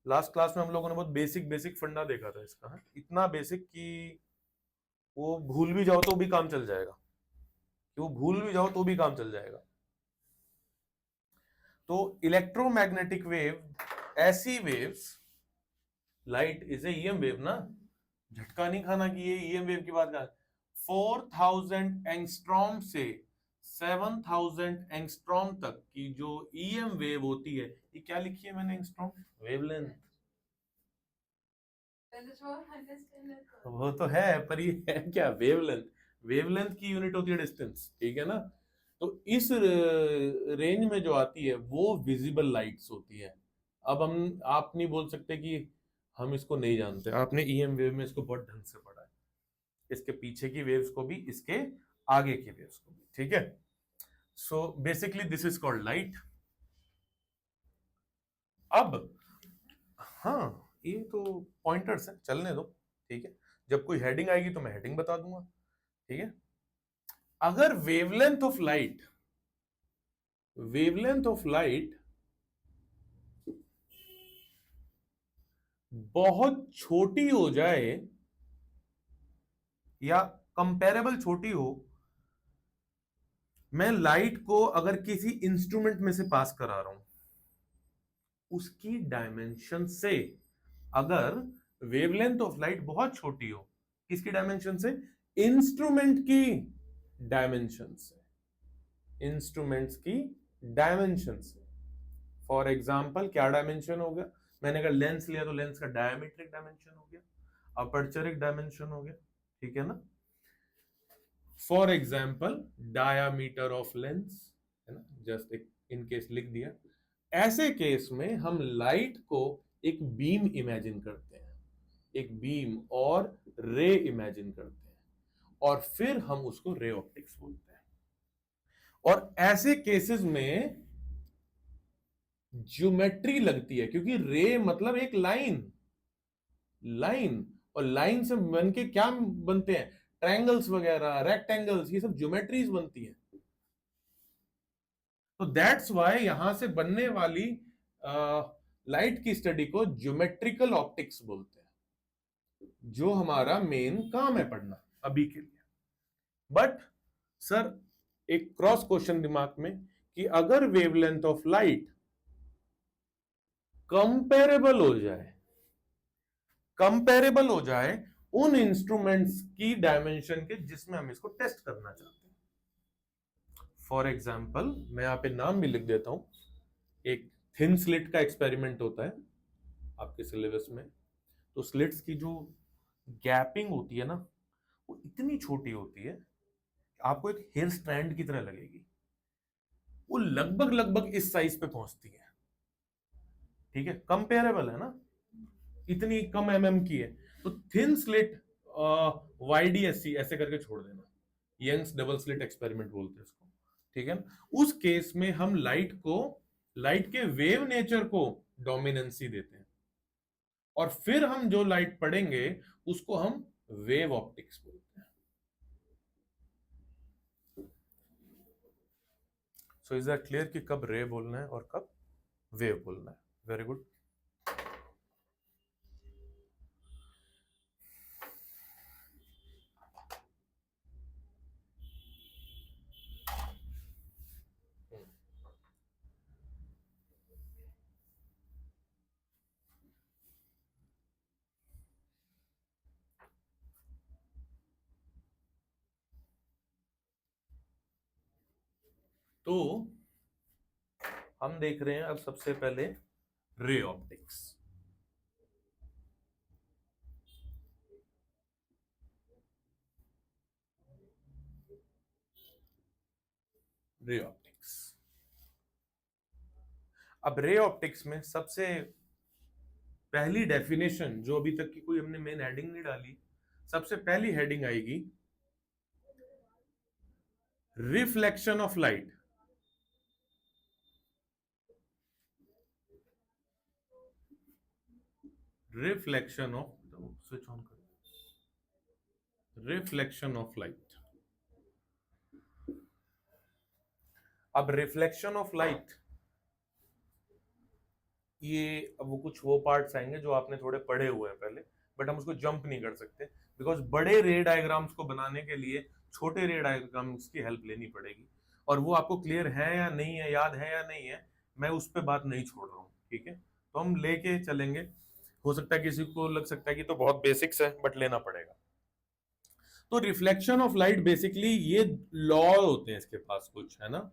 Last class में हम लोगों ने बहुत बेसिक बेसिक फंडा देखा था इसका, है? इतना बेसिक कि वो भूल भी जाओ तो भी काम चल जाएगा, कि वो भूल भी जाओ तो भी काम चल जाएगा। तो इलेक्ट्रोमैग्नेटिक वेव ऐसी waves, light is a EM wave ना, झटका नहीं खाना कि ये ईएम वेव की बात कर। 4000 एंगस्ट्रॉम से 7000 एंगस्ट्रॉम तक की जो ईएम वेव होती है, ये क्या लिखी है मैंने एंगस्ट्रॉम? वेवलेंथ। वो तो है, पर ये है क्या? वेवलेंथ। वेवलेंथ की यूनिट होती है डिस्टेंस, ठीक है ना? तो इस रेंज में जो आती है वो विजिबल लाइट्स होती है। अब हम, आप नहीं बोल सकते कि हम इसको नहीं जानते, आपने ईएम वेव में इसको बहुत ढंग से पढ़ा है, इसके पीछे की वेव्स को भी, इसके आगे की वेव्स को भी, ठीक है? So basically this is called light. अब हाँ, ये तो पॉइंटर्स है, चलने दो, ठीक है? जब कोई हेडिंग आएगी तो मैं हेडिंग बता दूंगा, ठीक है? अगर वेवलेंथ ऑफ लाइट बहुत छोटी हो जाए या कंपेरेबल छोटी हो, मैं लाइट को अगर किसी इंस्ट्रूमेंट में से पास करा रहा हूं, उसकी डायमेंशन से, अगर वेवलेंथ ऑफ लाइट बहुत छोटी हो, किसकी डायमेंशन से? इंस्ट्रूमेंट की डायमेंशन से, इंस्ट्रूमेंट्स की डायमेंशन से। फॉर एग्जाम्पल क्या डायमेंशन हो गया? मैंने अगर लेंस लिया तो लेंस का डायमेट्रिक डायमेंशन हो गया, अपर्चरिक डायमेंशन हो गया, ठीक है ना? For example diameter of lens, है ना? जस्ट एक इन केस लिख दिया। ऐसे केस में हम लाइट को एक बीम इमेजिन करते हैं, एक बीम और रे इमेजिन करते हैं, और फिर हम उसको रे ऑप्टिक्स बोलते हैं। और ऐसे केसेस में ज्योमेट्री लगती है, क्योंकि रे मतलब एक लाइन, और लाइन से बन के क्या बनते हैं? ट्रायंगल्स वगैरह, रेक्टेंगल्स, ये सब ज्योमेट्रीज बनती है। तो दैट्स वाई यहां से बनने वाली लाइट की स्टडी को ज्योमेट्रिकल ऑप्टिक्स बोलते हैं, जो हमारा मेन काम है पढ़ना अभी के लिए। बट सर, एक क्रॉस क्वेश्चन दिमाग में, कि अगर वेवलेंथ ऑफ लाइट कंपेरेबल हो जाए उन इंस्ट्रूमेंट्स की डायमेंशन के जिसमें हम इसको टेस्ट करना चाहते हैं। फॉर एग्जाम्पल मैं यहां पे नाम भी लिख देता हूं। एक थिन स्लिट का एक्सपेरिमेंट होता है आपके सिलेबस में। तो स्लिट्स की जो गैपिंग होती है ना, वो इतनी छोटी होती है, आपको एक हेयर स्ट्रैंड की तरह लगेगी। वो लगभग लगभग इस साइज पे पहुंचती है, ठीक है? कंपेरेबल है ना, इतनी कम एमएम की है। तो थिन स्लिट YDSC ऐसे करके छोड़ देना, यंग्स डबल स्लिट एक्सपेरिमेंट बोलते हैं इसको, ठीक है ना? उस केस में हम लाइट के वेव नेचर को डोमिनेंसी देते हैं, और फिर हम जो लाइट पढ़ेंगे उसको हम वेव ऑप्टिक्स बोलते हैं। सो इज दैट क्लियर कि कब रे बोलना है और कब वेव बोलना है? Very good. तो हम देख रहे हैं अब सबसे पहले रे ऑप्टिक्स। रे ऑप्टिक्स, अब रे ऑप्टिक्स में सबसे पहली डेफिनेशन, जो अभी तक की कोई हमने मेन हेडिंग नहीं डाली, सबसे पहली हेडिंग आएगी reflection of light. Reflection of, switch on कर, रिफ्लेक्शन ऑफ लाइट। अब रिफ्लेक्शन ऑफ लाइट ये अब वो कुछ वो पार्ट्स आएंगे जो आपने थोड़े पढ़े हुए हैं पहले, बट हम उसको जंप नहीं कर सकते, बिकॉज बड़े रे डायग्राम्स को बनाने के लिए छोटे रे डायग्राम्स की हेल्प लेनी पड़ेगी, और वो आपको क्लियर है या नहीं है, याद है या नहीं है, मैं उस पर बात नहीं छोड़ रहा हूँ, ठीक है। तो हम लेके चलेंगे, हो सकता है किसी को लग सकता है कि तो बहुत बेसिक्स है, बट लेना पड़ेगा। तो रिफ्लेक्शन ऑफ लाइट बेसिकली ये लॉ होते हैं इसके पास कुछ, है ना।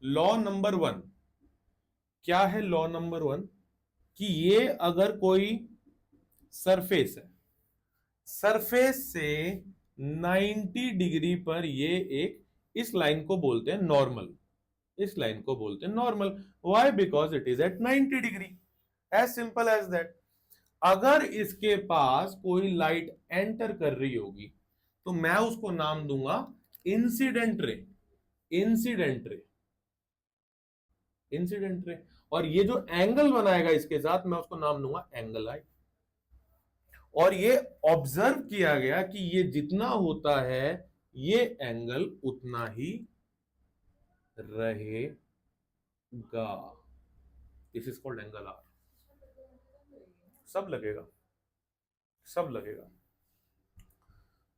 लॉ नंबर 1 क्या है? लॉ नंबर 1 कि ये अगर कोई सरफेस है, सरफेस से 90 डिग्री पर ये एक, इस लाइन को बोलते हैं नॉर्मल, इस लाइन को बोलते हैं normal. Why? Because it is at 90 degree, as simple as that. अगर इसके पास कोई लाइट एंटर कर रही होगी तो मैं उसको नाम दूंगा incident ray, incident ray, incident ray. और ये जो एंगल बनाएगा इसके साथ, मैं उसको नाम दूंगा एंगल आई। और ये ऑब्जर्व किया गया कि ये जितना होता है ये एंगल उतना ही रहेगा। This is called angle R. सब लगेगा, सब लगेगा,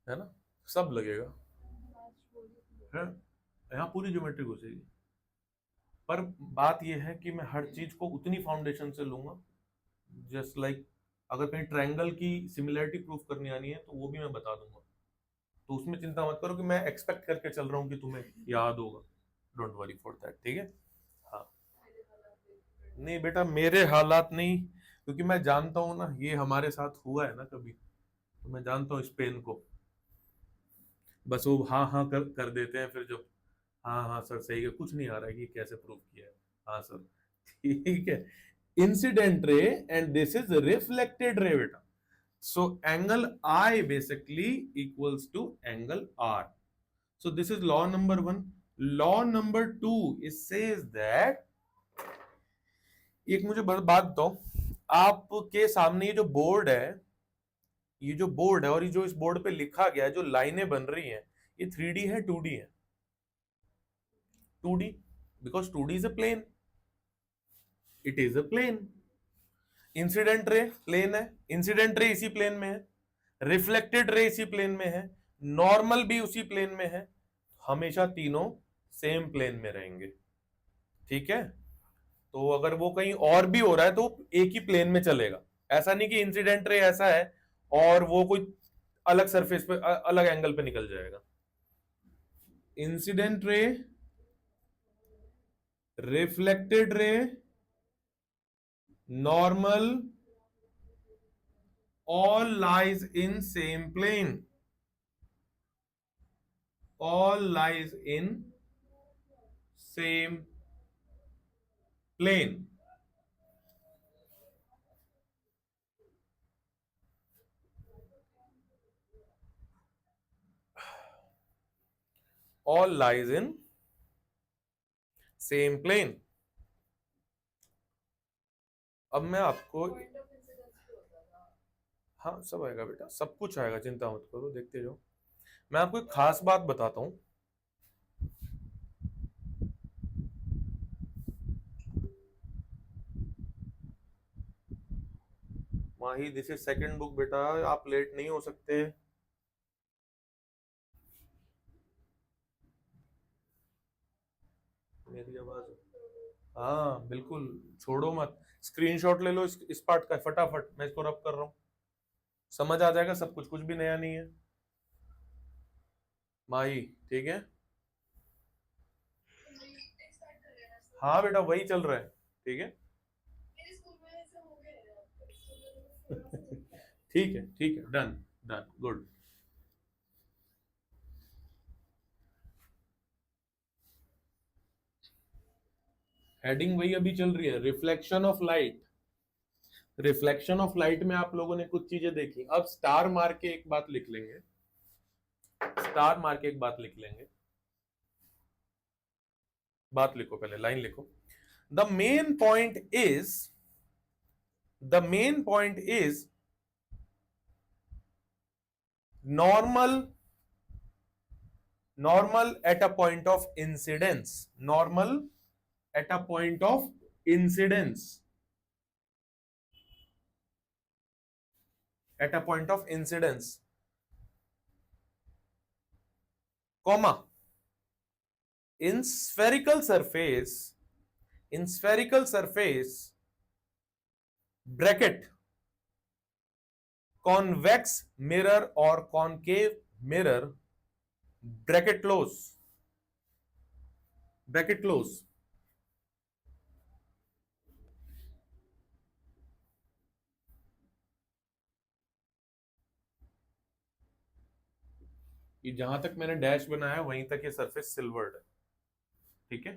है ना, सब लगेगा, है। यहाँ पूरी ज्योमेट्री घुसेगी, पर बात यह है कि मैं हर चीज को उतनी फाउंडेशन से लूंगा, जस्ट लाइक अगर कहीं ट्रायंगल की सिमिलरिटी प्रूफ करनी आनी है तो वो भी मैं बता दूंगा, तो उसमें चिंता मत करो कि मैं एक्सपेक्ट करके चल रहा हूँ कि तुम्हें याद होगा, डोंट वरी फॉर दैट, ठीक है। हाँ, नहीं बेटा मेरे हालात नहीं, क्योंकि मैं जानता हूं ना, ये हमारे साथ हुआ है ना कभी, तो मैं जानता हूँ इस पेन को। बस वो हाँ हाँ कर देते हैं, फिर जब हाँ हाँ सर सही है, कुछ नहीं आ रहा है कि कैसे प्रूव किया है, हाँ सर ठीक है। इंसिडेंट रे and this is reflected ray बेटा। So angle I basically equals to angle R. So this is law number 1. Law number 2 it says that, एक मुझे बात बताओ, आपके सामने ये जो बोर्ड है, ये जो बोर्ड है और ये जो इस बोर्ड पे लिखा गया है, जो लाइनें बन रही हैं, ये 3D है 2D है? 2D, because 2D is a plane, it is a plane. Incident ray plane है, इंसिडेंट रे इसी प्लेन में है, रिफ्लेक्टेड रे इसी प्लेन में है, नॉर्मल भी उसी प्लेन में है, हमेशा तीनों सेम प्लेन में रहेंगे, ठीक है। तो अगर वो कहीं और भी हो रहा है तो एक ही प्लेन में चलेगा, ऐसा नहीं कि इंसिडेंट रे ऐसा है और वो कोई अलग सरफेस पे अलग एंगल पे निकल जाएगा। Incident ray, reflected ray, normal, all lies in same plane, all lies in same plane, all lies in same plane। अब मैं आपको, हाँ सब आएगा बेटा, सब कुछ आएगा, चिंता मत करो, देखते जाओ। मैं आपको एक खास बात बताता हूं, माही दिस इज सेकंड बुक बेटा, आप लेट नहीं हो सकते। मेरी आवाज, हाँ बिल्कुल, छोड़ो मत, स्क्रीनशॉट ले लो इस पार्ट का फटाफट, मैं इसको रब कर रहा हूँ, समझ आ जाएगा सब कुछ, कुछ भी नया नहीं है माही, ठीक है। हाँ बेटा वही चल रहा है, ठीक है ठीक है, डन, डन, गुड। हेडिंग वही अभी चल रही है, reflection of light. Reflection of light में आप लोगों ने कुछ चीजें देखी, अब स्टार मार के एक बात लिख लेंगे, स्टार मार के एक बात लिख लेंगे, बात लिखो, पहले लाइन लिखो। The main point is, the main point is normal, normal at a point of incidence, normal at a point of incidence, at a point of incidence, comma, in spherical surface, bracket, convex mirror or concave mirror, bracket close, bracket close. ये जहां तक मैंने dash बनाया वहीं तक ये surface silvered है, ठीक है।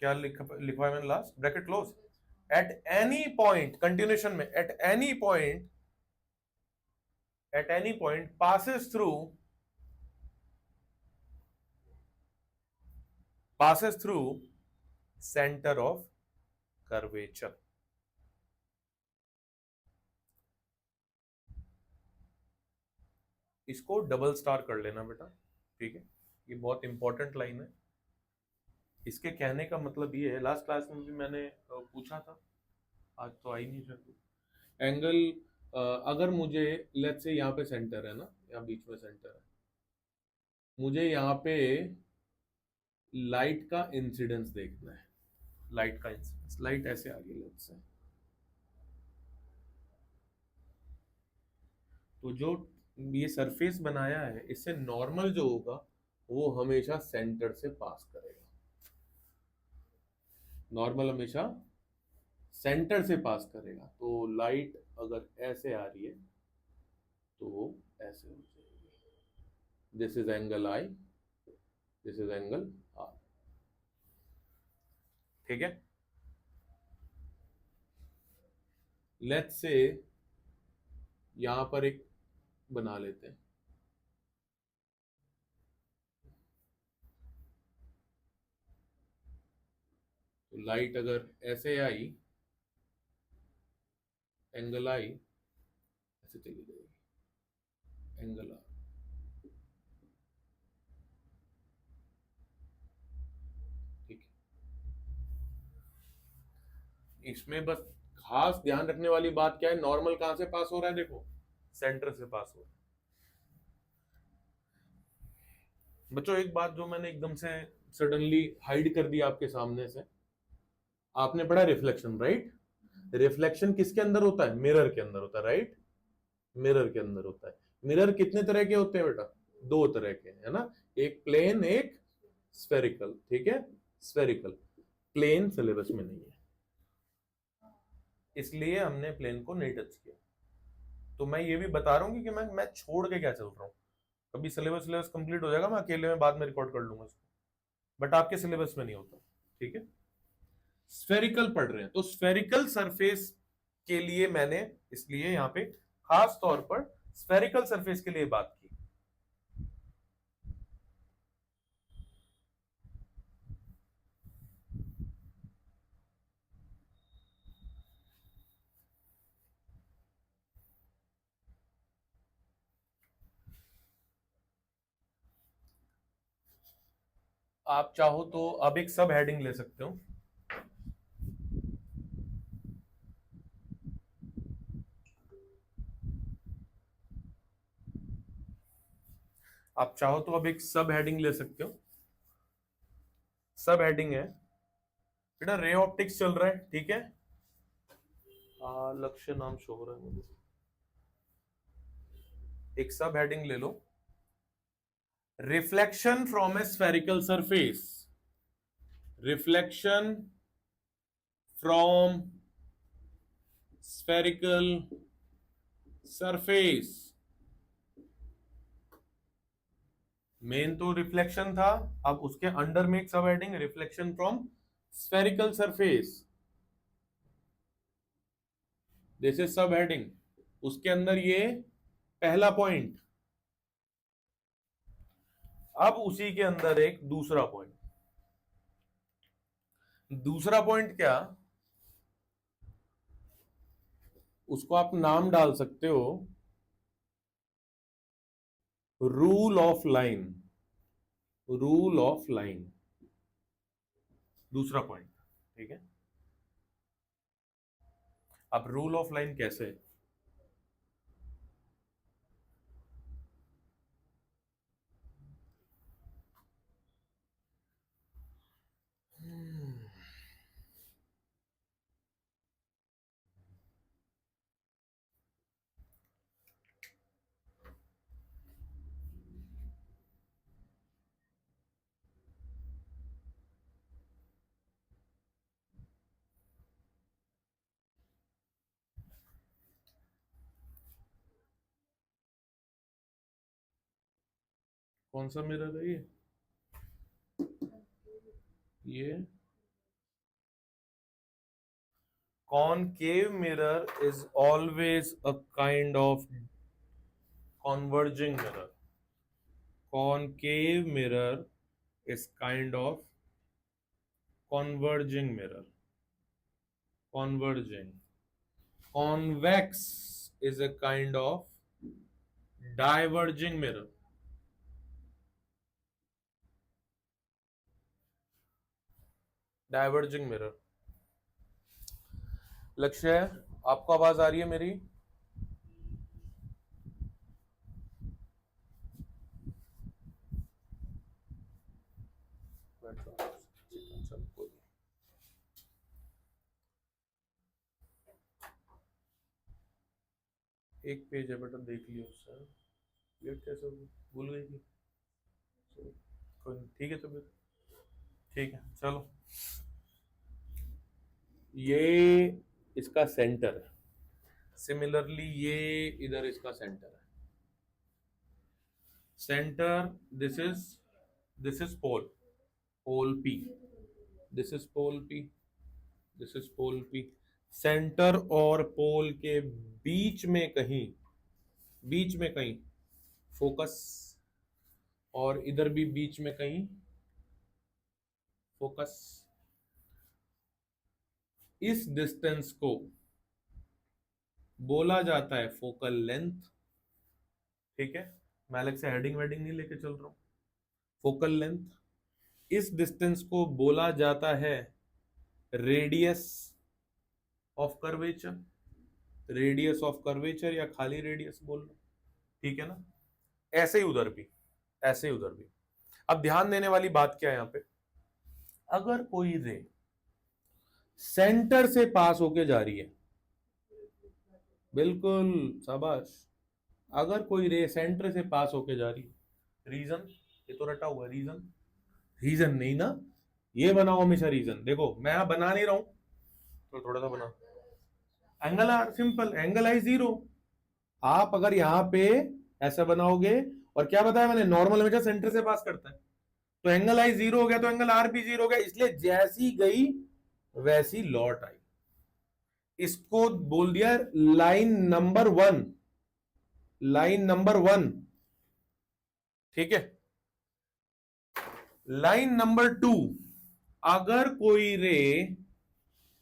क्या लिखवाया मैंने last, bracket close, at any point, continuation में, at any point passes through center of curvature. इसको डबल स्टार कर लेना बेटा, ठीक है। ये बहुत इंपॉर्टेंट लाइन है। इसके कहने का मतलब ये है, लास्ट क्लास में भी मैंने पूछा था, आज तो आई नहीं सर। एंगल अगर मुझे लेट्स से यहाँ पे सेंटर है ना, यहाँ बीच में सेंटर है, मुझे यहाँ पे लाइट का इंसिडेंस देखना है, लाइट का इंसिडेंस, लाइट ऐसे आ रही है लेट्स से, तो जो ये सरफेस बनाया है इससे नॉर्मल जो होगा वो हमेशा सेंटर से पास करेगा, नॉर्मल हमेशा सेंटर से पास करेगा। तो लाइट अगर ऐसे आ रही है तो वो ऐसे हो जाएगी, this is angle I, this is angle R, ठीक है। लेट्स से यहां पर एक बना लेते हैं, तो लाइट अगर ऐसे आई, एंगल आई ऐसे चली जाएगी, एंगल आर, ठीक है। इसमें बस खास ध्यान रखने वाली बात क्या है, नॉर्मल कहां से पास हो रहा है, देखो सेंटर से पास हो रहा है। बच्चों एक बात जो मैंने एकदम से सडनली हाइड कर दी आपके सामने से, आपने पढ़ा रिफ्लेक्शन, राइट। रिफ्लेक्शन किसके अंदर होता है, मिरर के अंदर होता है, राइट, मिरर के अंदर होता है। मिरर कितने तरह के होते हैं बेटा, दो तरह के, है ना, एक प्लेन एक स्फेरिकल, ठीक है। स्फेरिकल, प्लेन सिलेबस में नहीं है, इसलिए हमने प्लेन को नहीं टच किया। तो मैं ये भी बता रहा हूँ कि मैं छोड़ के क्या चल रहा हूँ, कभी सिलेबस कंप्लीट हो जाएगा, मैं अकेले में बाद में रिकॉर्ड कर लूंगा इसको, बट आपके सिलेबस में नहीं होता, ठीक है। स्फेरिकल पढ़ रहे हैं तो स्फेरिकल सरफेस के लिए मैंने इसलिए यहां पे खास तौर पर स्फेरिकल सरफेस के लिए बात की। आप चाहो तो अब एक सब हेडिंग ले सकते हो, आप चाहो तो अब एक सब हेडिंग ले सकते हो। सब हेडिंग है बेटा, रे ऑप्टिक्स चल रहा है, ठीक है। लक्ष्य नाम शो हो रहा है मुझे, एक सब हेडिंग ले लो, reflection from a spherical surface, reflection from spherical surface. Main तो रिफ्लेक्शन था, अब उसके अंडर में एक subheading, reflection from spherical surface, this is subheading. उसके अंदर ये पहला पॉइंट, अब उसी के अंदर एक दूसरा पॉइंट, दूसरा पॉइंट क्या, उसको आप नाम डाल सकते हो rule of line, rule of line, दूसरा पॉइंट, ठीक है। अब रूल ऑफ लाइन कैसे, कौन सा मिरर है ये concave mirror is always a kind of converging mirror. Concave mirror is kind of converging mirror. Converging. Convex is a kind of diverging mirror. Diverging mirror. लक्ष्य, आपको आवाज आ रही है मेरी? एक पेज है बेटा, देख लियो सर। प्लेट कैसे भूल गई थी? कोई नहीं, ठीक है तो फिर ठीक है, चलो। ये इसका सेंटर है, सिमिलरली ये इधर इसका सेंटर है। Centre, this is pole, pole P, this is pole P, this is pole P. Centre और पोल के बीच में कहीं, बीच में कहीं फोकस, और इधर भी बीच में कहीं फोकस। इस डिस्टेंस को बोला जाता है फोकल लेंथ। ठीक है, मैं अलग से हेडिंग वेडिंग नहीं लेके चल रहा हूं। फोकल लेंथ, इस डिस्टेंस को बोला जाता है radius of curvature. Radius of curvature या खाली रेडियस बोल लो, ठीक है ना। ऐसे ही उधर भी, ऐसे ही उधर भी। अब ध्यान देने वाली बात क्या है यहां पे, अगर कोई रे सेंटर से पास होके जा रही है, बिल्कुल शाबाश, अगर कोई रे सेंटर से पास होके जा रही है, रीजन ये तो रटा हुआ, रीजन, रीजन नहीं ना, ये बनाओ हमेशा रीजन। देखो मैं यहां बना नहीं रहा हूं, तो थोड़ा सा बना। Angle R simple, angle I zero. आप अगर यहां पे ऐसा बनाओगे, और क्या बताया मैंने, नॉर्मल हमेशा सेंटर से पास करता है, तो एंगल आई जीरो हो गया, तो एंगल आर भी जीरो हो गया, इसलिए जैसी गई वैसी लौट आई। इसको बोल दिया लाइन नंबर 1, लाइन नंबर 1, ठीक है। लाइन नंबर 2, अगर कोई ray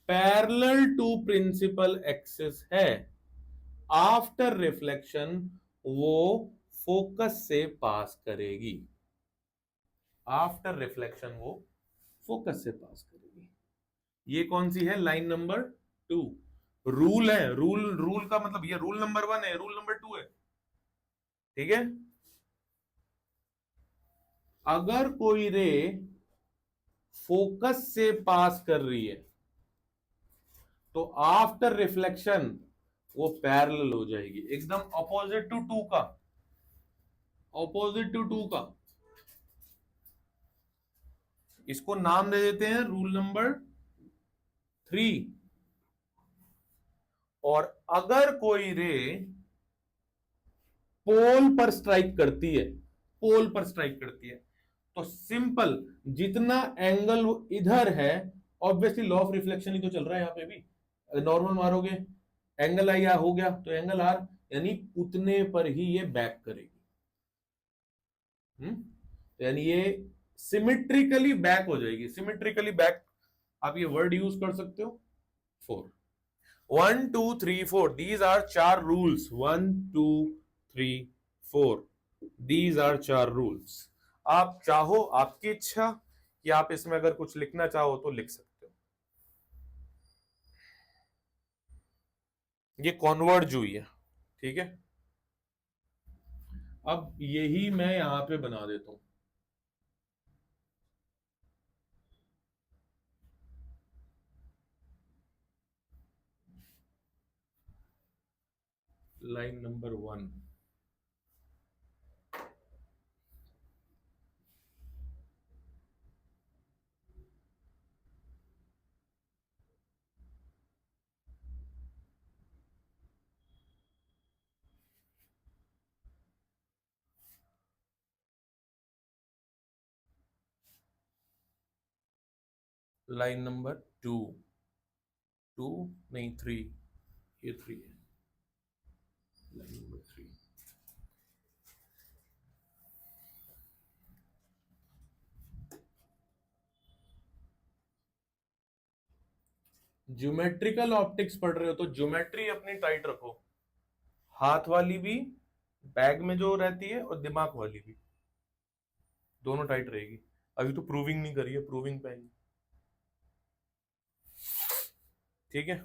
parallel to principal axis है, आफ्टर रिफ्लेक्शन वो फोकस से पास करेगी। आफ्टर रिफ्लेक्शन वो फोकस से पास करेगी। ये कौन सी है, लाइन नंबर 2। रूल है, रूल, रूल का मतलब ये रूल नंबर 1 है, रूल नंबर 2 है, ठीक है। अगर कोई रे फोकस से पास कर रही है, तो आफ्टर रिफ्लेक्शन वो पैरेलल हो जाएगी, एकदम ऑपोजिट टू 2 का, ऑपोजिट टू 2 का। इसको नाम दे देते हैं रूल नंबर 3। और अगर कोई रे पोल पर स्ट्राइक करती है, पोल पर स्ट्राइक करती है, तो सिंपल, जितना एंगल इधर है, ऑब्वियसली लॉ ऑफ रिफ्लेक्शन ही तो चल रहा है यहां पे भी। नॉर्मल मारोगे, एंगल आई हो गया, तो एंगल आर, यानी उतने पर ही ये बैक करेगी। यानी ये सिमेट्रिकली बैक हो जाएगी, सिमेट्रिकली बैक, आप ये वर्ड यूज कर सकते हो। 4, 1 2 3 4, these are 4 rules. 1 2 3 4, these are 4 rules. आप चाहो, आपकी इच्छा कि आप इसमें अगर कुछ लिखना चाहो तो लिख सकते हो। ये कॉन्वर्ज हुई है, ठीक है। अब यही मैं यहां पे बना देता हूं, लाइन नंबर 1। लाइन नंबर 2, 2 नहीं 3, ये 3 है, लाइन नंबर 3। ज्योमेट्रिकल ऑप्टिक्स पढ़ रहे हो तो ज्योमेट्री अपनी टाइट रखो, हाथ वाली भी, बैग में जो रहती है, और दिमाग वाली भी, दोनों टाइट रहेगी। अभी तो प्रूविंग नहीं करी है, प्रूविंग पे आएंगे, ठीक है।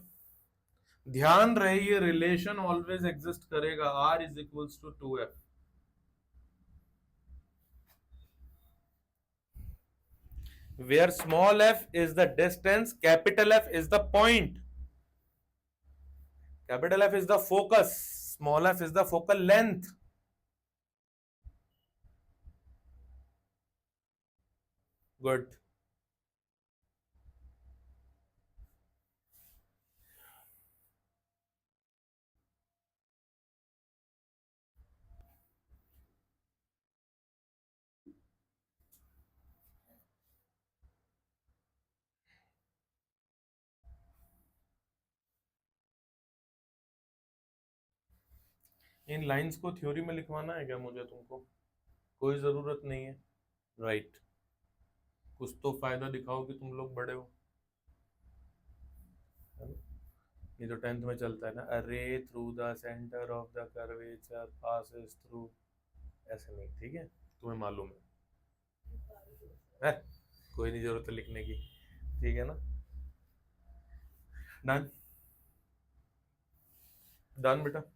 ध्यान रहे ये रिलेशन ऑलवेज एग्जिस्ट करेगा, R is equals to 2F। Where small f is the distance, capital F is the point, capital F is the focus, small f is the focal length. Good. In lines को theory में लिखवाना है क्या मुझे तुमको? कोई जरूरत नहीं है, राइट। कुछ तो फायदा दिखाओ कि तुम लोग बड़े हो, ये तो 10th में चलता है ना, अ रे through the centre of the curvature passes through, ऐसे नहीं, ठीक है, तुम्हें मालूम है? कोई नहीं जरूरत है लिखने की, ठीक है ना। डन, डन बेटा।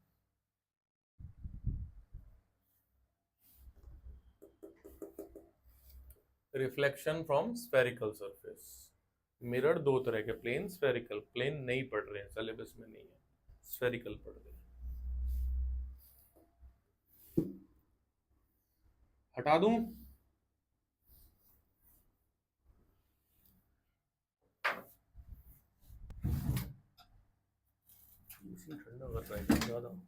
Reflection from spherical surface, mirror दो तरह के, प्लेन स्फेरिकल। प्लेन नहीं पढ़ रहे हैं, सिलेबस में नहीं है, स्फेरिकल पढ़ रहे हैं। हटा दूं? ठंडा कर रहा है ज्यादा।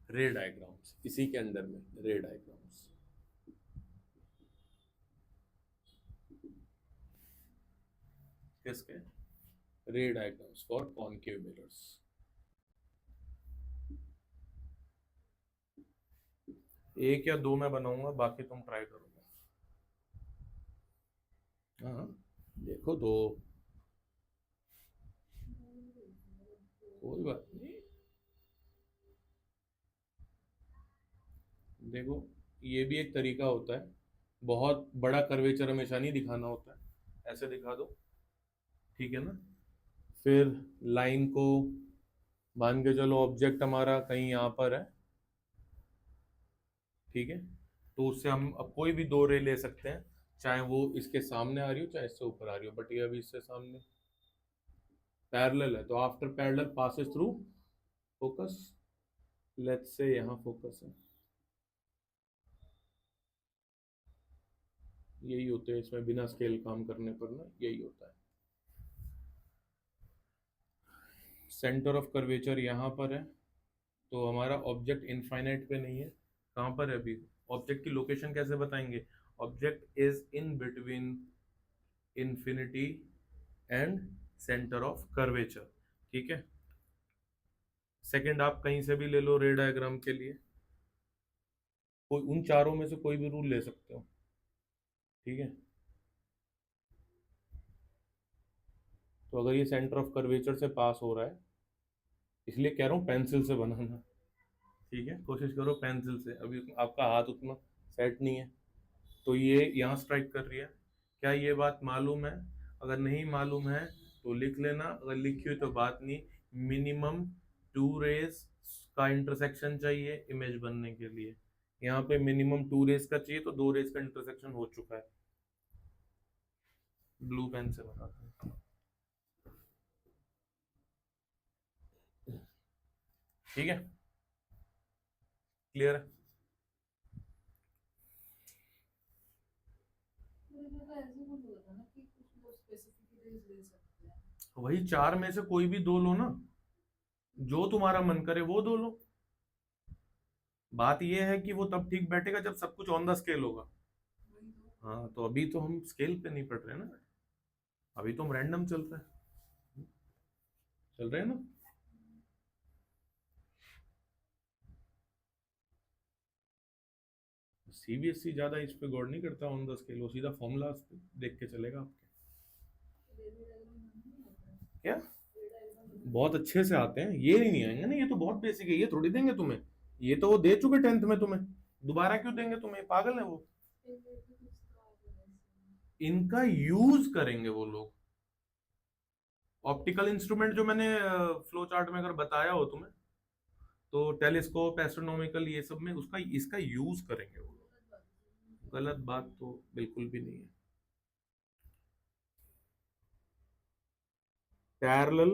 रे डायग्राम्स, इसी के अंडर में रे डायग्राम्स। किसके? रे डायग्राम्स फॉर कॉनकेव मिरर्स। एक या दो मैं बनाऊंगा, बाकी तुम ट्राई करोगे। हाँ देखो, दो, कोई बात नहीं। देखो, ये भी एक तरीका होता है, बहुत बड़ा कर्वेचर हमेशा नहीं दिखाना होता है, ऐसे दिखा दो, ठीक है ना। फिर लाइन को मान के चलो ऑब्जेक्ट हमारा कहीं यहाँ पर है, ठीक है, तो उससे हम अब कोई भी दो रे ले सकते हैं, चाहे वो इसके सामने आ रही हो चाहे इससे ऊपर आ रही हो, बट ये अभी इससे सामने पैरेलल है, तो after parallel passes through focus, let's say यहाँ फोकस है। यही होते हैं इसमें, बिना स्केल काम करने पर ना, यही होता है। सेंटर ऑफ कर्वेचर यहाँ पर है, तो हमारा ऑब्जेक्ट इनफाइनाइट पे नहीं है, कहाँ पर है अभी? ऑब्जेक्ट की लोकेशन कैसे बताएंगे? Object is in between infinity and centre of curvature, ठीक है। सेकंड, आप कहीं से भी ले लो रे डायग्राम के लिए, कोई उन चारों में से कोई भी रूल ले सकते हो, ठीक है। तो अगर ये सेंटर ऑफ कर्वेचर से पास हो रहा है, इसलिए कह रहा हूँ पेंसिल से बनाना, ठीक है, कोशिश करो पेंसिल से, अभी आपका हाथ उतना सेट नहीं है। तो ये यहाँ स्ट्राइक कर रही है, क्या ये बात मालूम है? अगर नहीं मालूम है तो लिख लेना, अगर लिखी हुई तो बात नहीं। मिनिमम 2 रेज का इंटरसेक्शन चाहिए इमेज बनने के लिए, यहाँ पे मिनिमम 2 रेज का चाहिए, तो 2 रेज का इंटरसेक्शन हो चुका है। ब्लू पेन से बताते हैं, ठीक है, क्लियर है। वही 4 में से कोई भी 2 लो ना, जो तुम्हारा मन करे वो 2 लो। बात ये है कि वो तब ठीक बैठेगा जब सब कुछ ऑन द स्केल होगा। हाँ, तो अभी तो हम स्केल पे नहीं पढ़ रहे ना, अभी तो हम रैंडम चल रहे हैं ना। सीबीएसई ज्यादा इस पे गौर नहीं करता ऑन द स्केल, वो सीधा फॉर्मूला देख के चलेगा आपके। क्या बहुत अच्छे से आते हैं, ये नहीं आएंगे ना, ये तो बहुत बेसिक है, ये थोड़ी देंगे तुम्हें, ये तो वो दे चुके 10th में तुम्हें, दोबारा क्यों देंगे तुम्हें, पागल है वो। इनका यूज करेंगे वो लोग। ऑप्टिकल इंस्ट्रूमेंट जो मैंने फ्लो चार्ट में अगर बताया हो तुम्हें, तो टेलीस्कोप, एस्ट्रोनॉमिकल, ये सब में उसका इसका यूज करेंगे वो लोग। गलत बात तो बिल्कुल भी नहीं है। पैरेलल,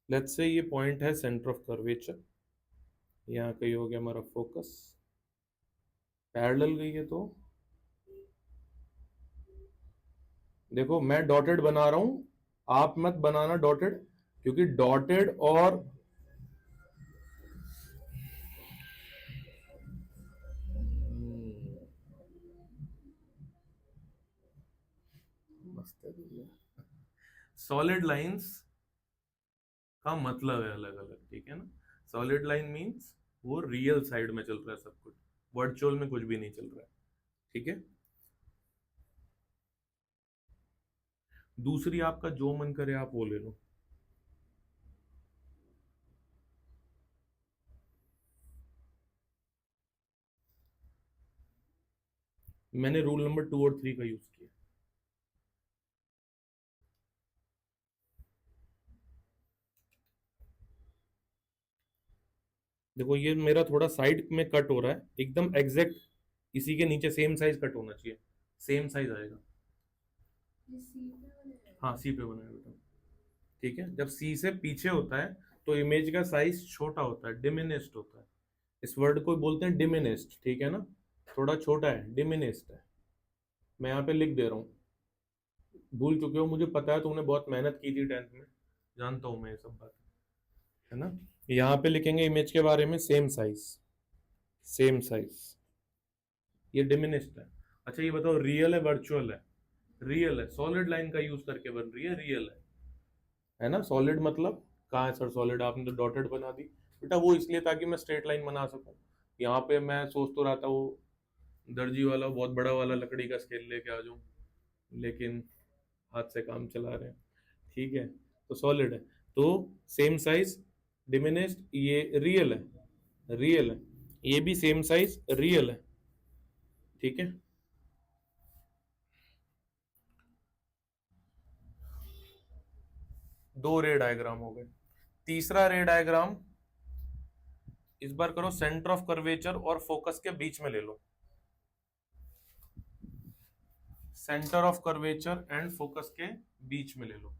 लेट्स से ये पॉइंट है सेंटर ऑफ कर्वेचर, यहाँ कहीं हो गया हमारा फोकस, पैरेलल गई है तो देखो मैं डॉटेड बना रहा हूं, आप मत बनाना डॉटेड, क्योंकि डॉटेड और सॉलिड लाइंस का मतलब है अलग अलग, ठीक है ना। सॉलिड लाइन मींस वो रियल साइड में चल रहा है सब कुछ, वर्चुअल में कुछ भी नहीं चल रहा है, ठीक है। दूसरी आपका जो मन करे आप वो ले लो। मैंने रूल नंबर 2 और 3 का यूज किया। देखो ये मेरा थोड़ा साइड में कट हो रहा है, एकदम एग्जैक्ट इसी के नीचे सेम साइज कट होना चाहिए, सेम साइज आएगा। हाँ, सी पे बना है बेटा, ठीक है। जब सी से पीछे होता है तो इमेज का साइज छोटा होता है, डिमिनिस्ड होता है। इस वर्ड को बोलते हैं डिमिनिस्ड, ठीक है ना, थोड़ा छोटा है, डिमिनिस्ड है। मैं यहाँ पे लिख दे रहा हूँ, भूल चुके हो मुझे पता है, तुमने बहुत मेहनत की थी 10th में, जानता हूँ मैं ये सब बात, है ना। यहाँ पे लिखेंगे इमेज के बारे में सेम साइज, सेम साइज, ये डिमिनिस्ड है। अच्छा ये बताओ रियल है वर्चुअल है? रियल है, सॉलिड लाइन का यूज करके बन रही है, रियल है ना। सॉलिड मतलब कहाँ है सर सॉलिड, आपने तो डॉटेड बना दी बेटा, वो इसलिए ताकि मैं स्ट्रेट लाइन बना सकूं। यहाँ पे मैं सोच तो रहा था वो दर्जी वाला बहुत बड़ा वाला लकड़ी का स्केल लेके आ जाऊं, लेकिन हाथ से काम चला रहे हैं, ठीक है। तो सॉलिड है, तो सेम साइज, डिमिनिस्ड, ये रियल है, रियल है, ये भी सेम साइज रियल है, ठीक है। दो रे डायग्राम हो गए। तीसरा रे डायग्राम इस बार करो सेंटर ऑफ कर्वेचर और फोकस के बीच में ले लो, centre of curvature and focus के बीच में ले लो।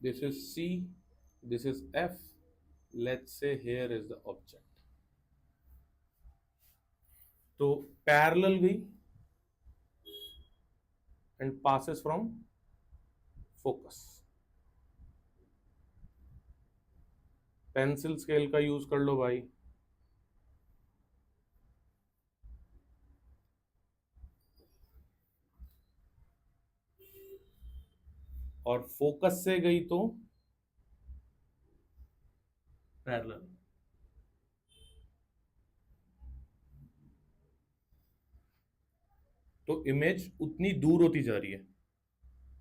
This is C, this is F, let's say here is the object। तो पैरेलल गई and passes from focus। Pencil scale का यूज कर लो भाई, और फोकस से गई तो पैरेलल। तो इमेज उतनी दूर होती जा रही है,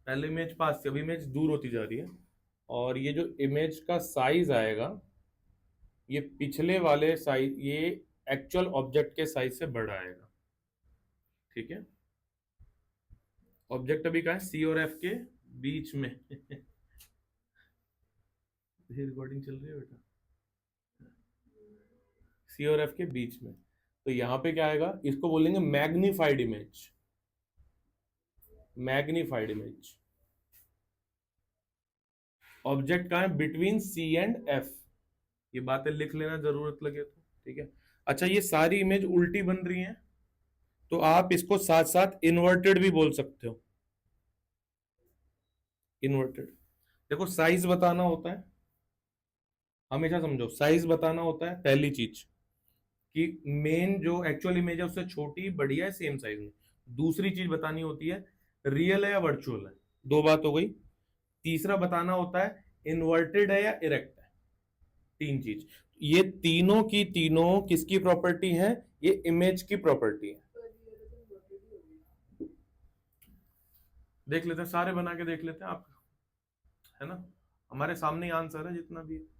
पहले इमेज पास थी, अब इमेज दूर होती जा रही है, और ये जो इमेज का साइज आएगा ये पिछले वाले साइज, ये एक्चुअल ऑब्जेक्ट के साइज से बड़ा आएगा, ठीक है। ऑब्जेक्ट अभी कहाँ है, सी और एफ के बीच में रिकॉर्डिंग चल रही है बेटा, सी और एफ के बीच में। तो यहां पे क्या आएगा, इसको बोलेंगे magnified image, magnified image. Object कहाँ है, बिटवीन सी एंड एफ। ये बातें लिख लेना जरूरत लगे तो, ठीक है। अच्छा, ये सारी इमेज उल्टी बन रही हैं, तो आप इसको साथ साथ इन्वर्टेड भी बोल सकते हो, इन्वर्टेड। देखो साइज बताना होता है, हमेशा समझो साइज बताना होता है पहली चीज, कि मेन जो एक्चुअल इमेज है उससे छोटी बड़ी है सेम साइज में। दूसरी चीज बतानी होती है रियल है या वर्चुअल है, दो बात हो गई। तीसरा बताना होता है इन्वर्टेड है या इरेक्ट है, तीन चीज। ये तीनों की तीनों किसकी प्रॉपर्टी है, ये इमेज की प्रॉपर्टी है। देख लेते हैं, सारे बना के देख लेते हैं आप, है ना, हमारे सामने आंसर है जितना भी है।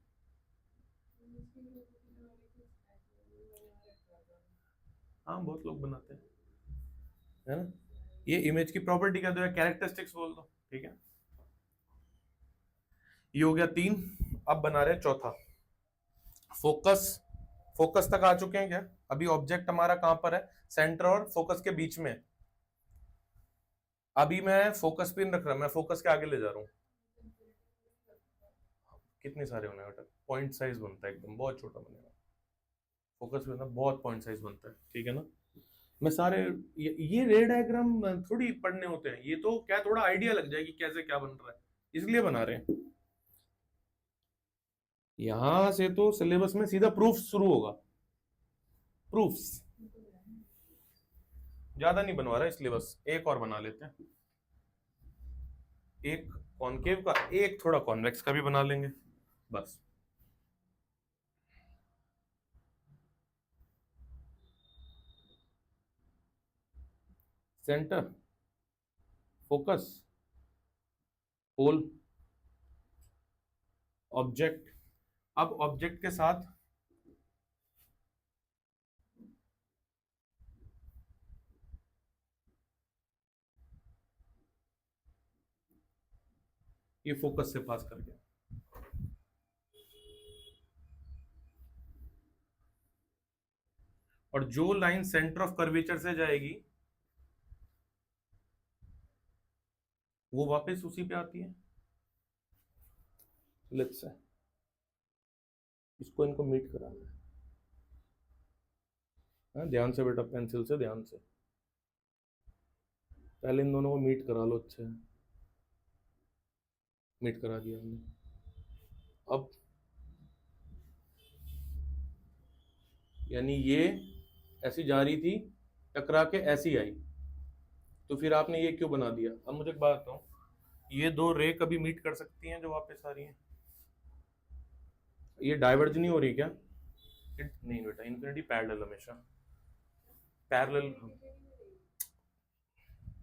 हाँ बहुत लोग बनाते हैं, है ना। ये इमेज की प्रॉपर्टी क्या दो है, कैरेक्टरिस्टिक्स बोल दो, ठीक है। ये हो गया तीन। अब बना रहे चौथा, फोकस। फोकस तक आ चुके हैं क्या, अभी ऑब्जेक्ट हमारा कहां पर है, सेंटर और फोकस के बीच में। अभी मैं फोकस पिन रख रहा, मैं फोकस के आगे ले जा रहा हूं। कितने सारे होने बेटा, पॉइंट साइज बनता है एकदम, बहुत छोटा बनेगा फोकस पिन ना, बहुत पॉइंट साइज बनता है, ठीक है ना। मैं सारे ये रे डायग्राम थोड़ी पढ़ने होते हैं, ये तो क्या थोड़ा आइडिया लग जाएगी कैसे क्या बन रहा है, इसलिए बना रहे हैं। यहां से तो सिलेबस में सीधा प्रूफ शुरू होगा, प्रूफ्स। ज्यादा नहीं बनवा रहा इसलिए बस एक और बना लेते हैं, एक कॉनकेव का, एक थोड़ा कॉन्वेक्स का भी बना लेंगे बस। सेंटर, फोकस, पोल, ऑब्जेक्ट। अब ऑब्जेक्ट के साथ ये फोकस से पास कर गया, और जो लाइन सेंटर ऑफ कर्वेचर से जाएगी वो वापस उसी पे आती है। लेट्स से इसको इनको मीट कराना है, ध्यान से बेटा, पेंसिल से ध्यान से, पहले इन दोनों को मीट करा लो अच्छे, मीट करा दिया हमने। अब यानी ये ऐसी जा रही थी, टकरा के ऐसी आई, तो फिर आपने ये क्यों बना दिया। अब मुझे एक बात बताओ, ये दो रे कभी मीट कर सकती हैं जो वापस आ रही हैं, ये डाइवर्ज नहीं हो रही क्या, नहीं बेटा, इन्फिनिटी पैरेलल, हमेशा पैरेलल,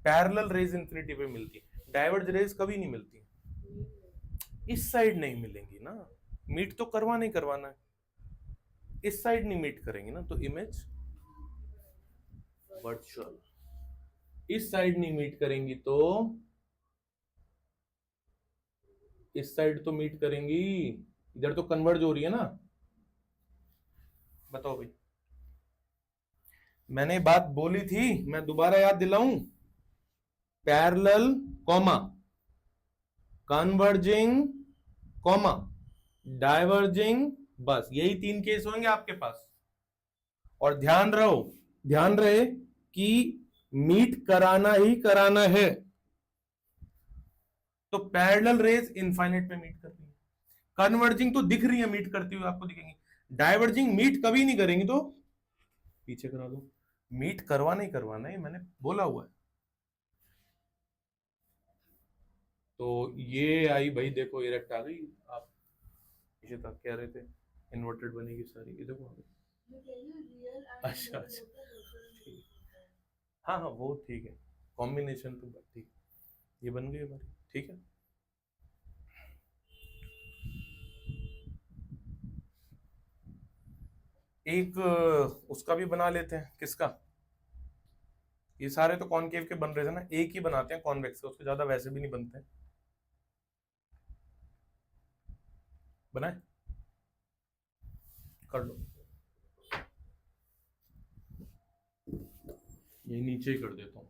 पैरेलल रेज इन्फिनिटी पे मिलती है, डाइवर्ज रेज कभी नहीं मिलती, इस साइड नहीं मिलेंगी ना, मीट तो करवाना ही करवाना है, इस साइड नहीं मीट करेंगे ना, तो इमेज वर्चुअल। इस साइड नहीं मीट करेंगी तो इस साइड तो मीट करेंगी, इधर तो कन्वर्ज हो रही है ना। बताओ भाई, मैंने बात बोली थी, मैं दोबारा याद दिलाऊं, parallel comma, converging comma, diverging, बस यही तीन केस होंगे आपके पास। और ध्यान रहो, ध्यान रहे कि मीट कराना ही कराना है, तो पैरेलल रेज इनफाइनाइट पे मीट कर रही है, कन्वर्जिंग तो दिख रही है मीट करती हुई आपको दिखेंगी, डाइवर्जिंग मीट कभी नहीं करेंगी, तो पीछे करा दो, मीट करवाना ही करवाना है, मैंने बोला हुआ है। तो ये आई भाई, देखो इरेक्ट आ गई, आप पीछे तक कह रहे थे इन्वर्टेड बनेगी सारी, ये देखो आ गई। अच्छा अच्छा, ठीक, हाँ हाँ वो ठीक है, कॉम्बिनेशन तो ठीक, ये बन गई हमारी, ठीक है। एक उसका भी बना लेते हैं, किसका, ये सारे तो कॉनकेव के बन रहे थे ना, एक ही बनाते हैं कॉन्वेक्स का, उसके ज्यादा वैसे भी नहीं बनते। बनाए, कर लो, ये नीचे ही कर देता हूं।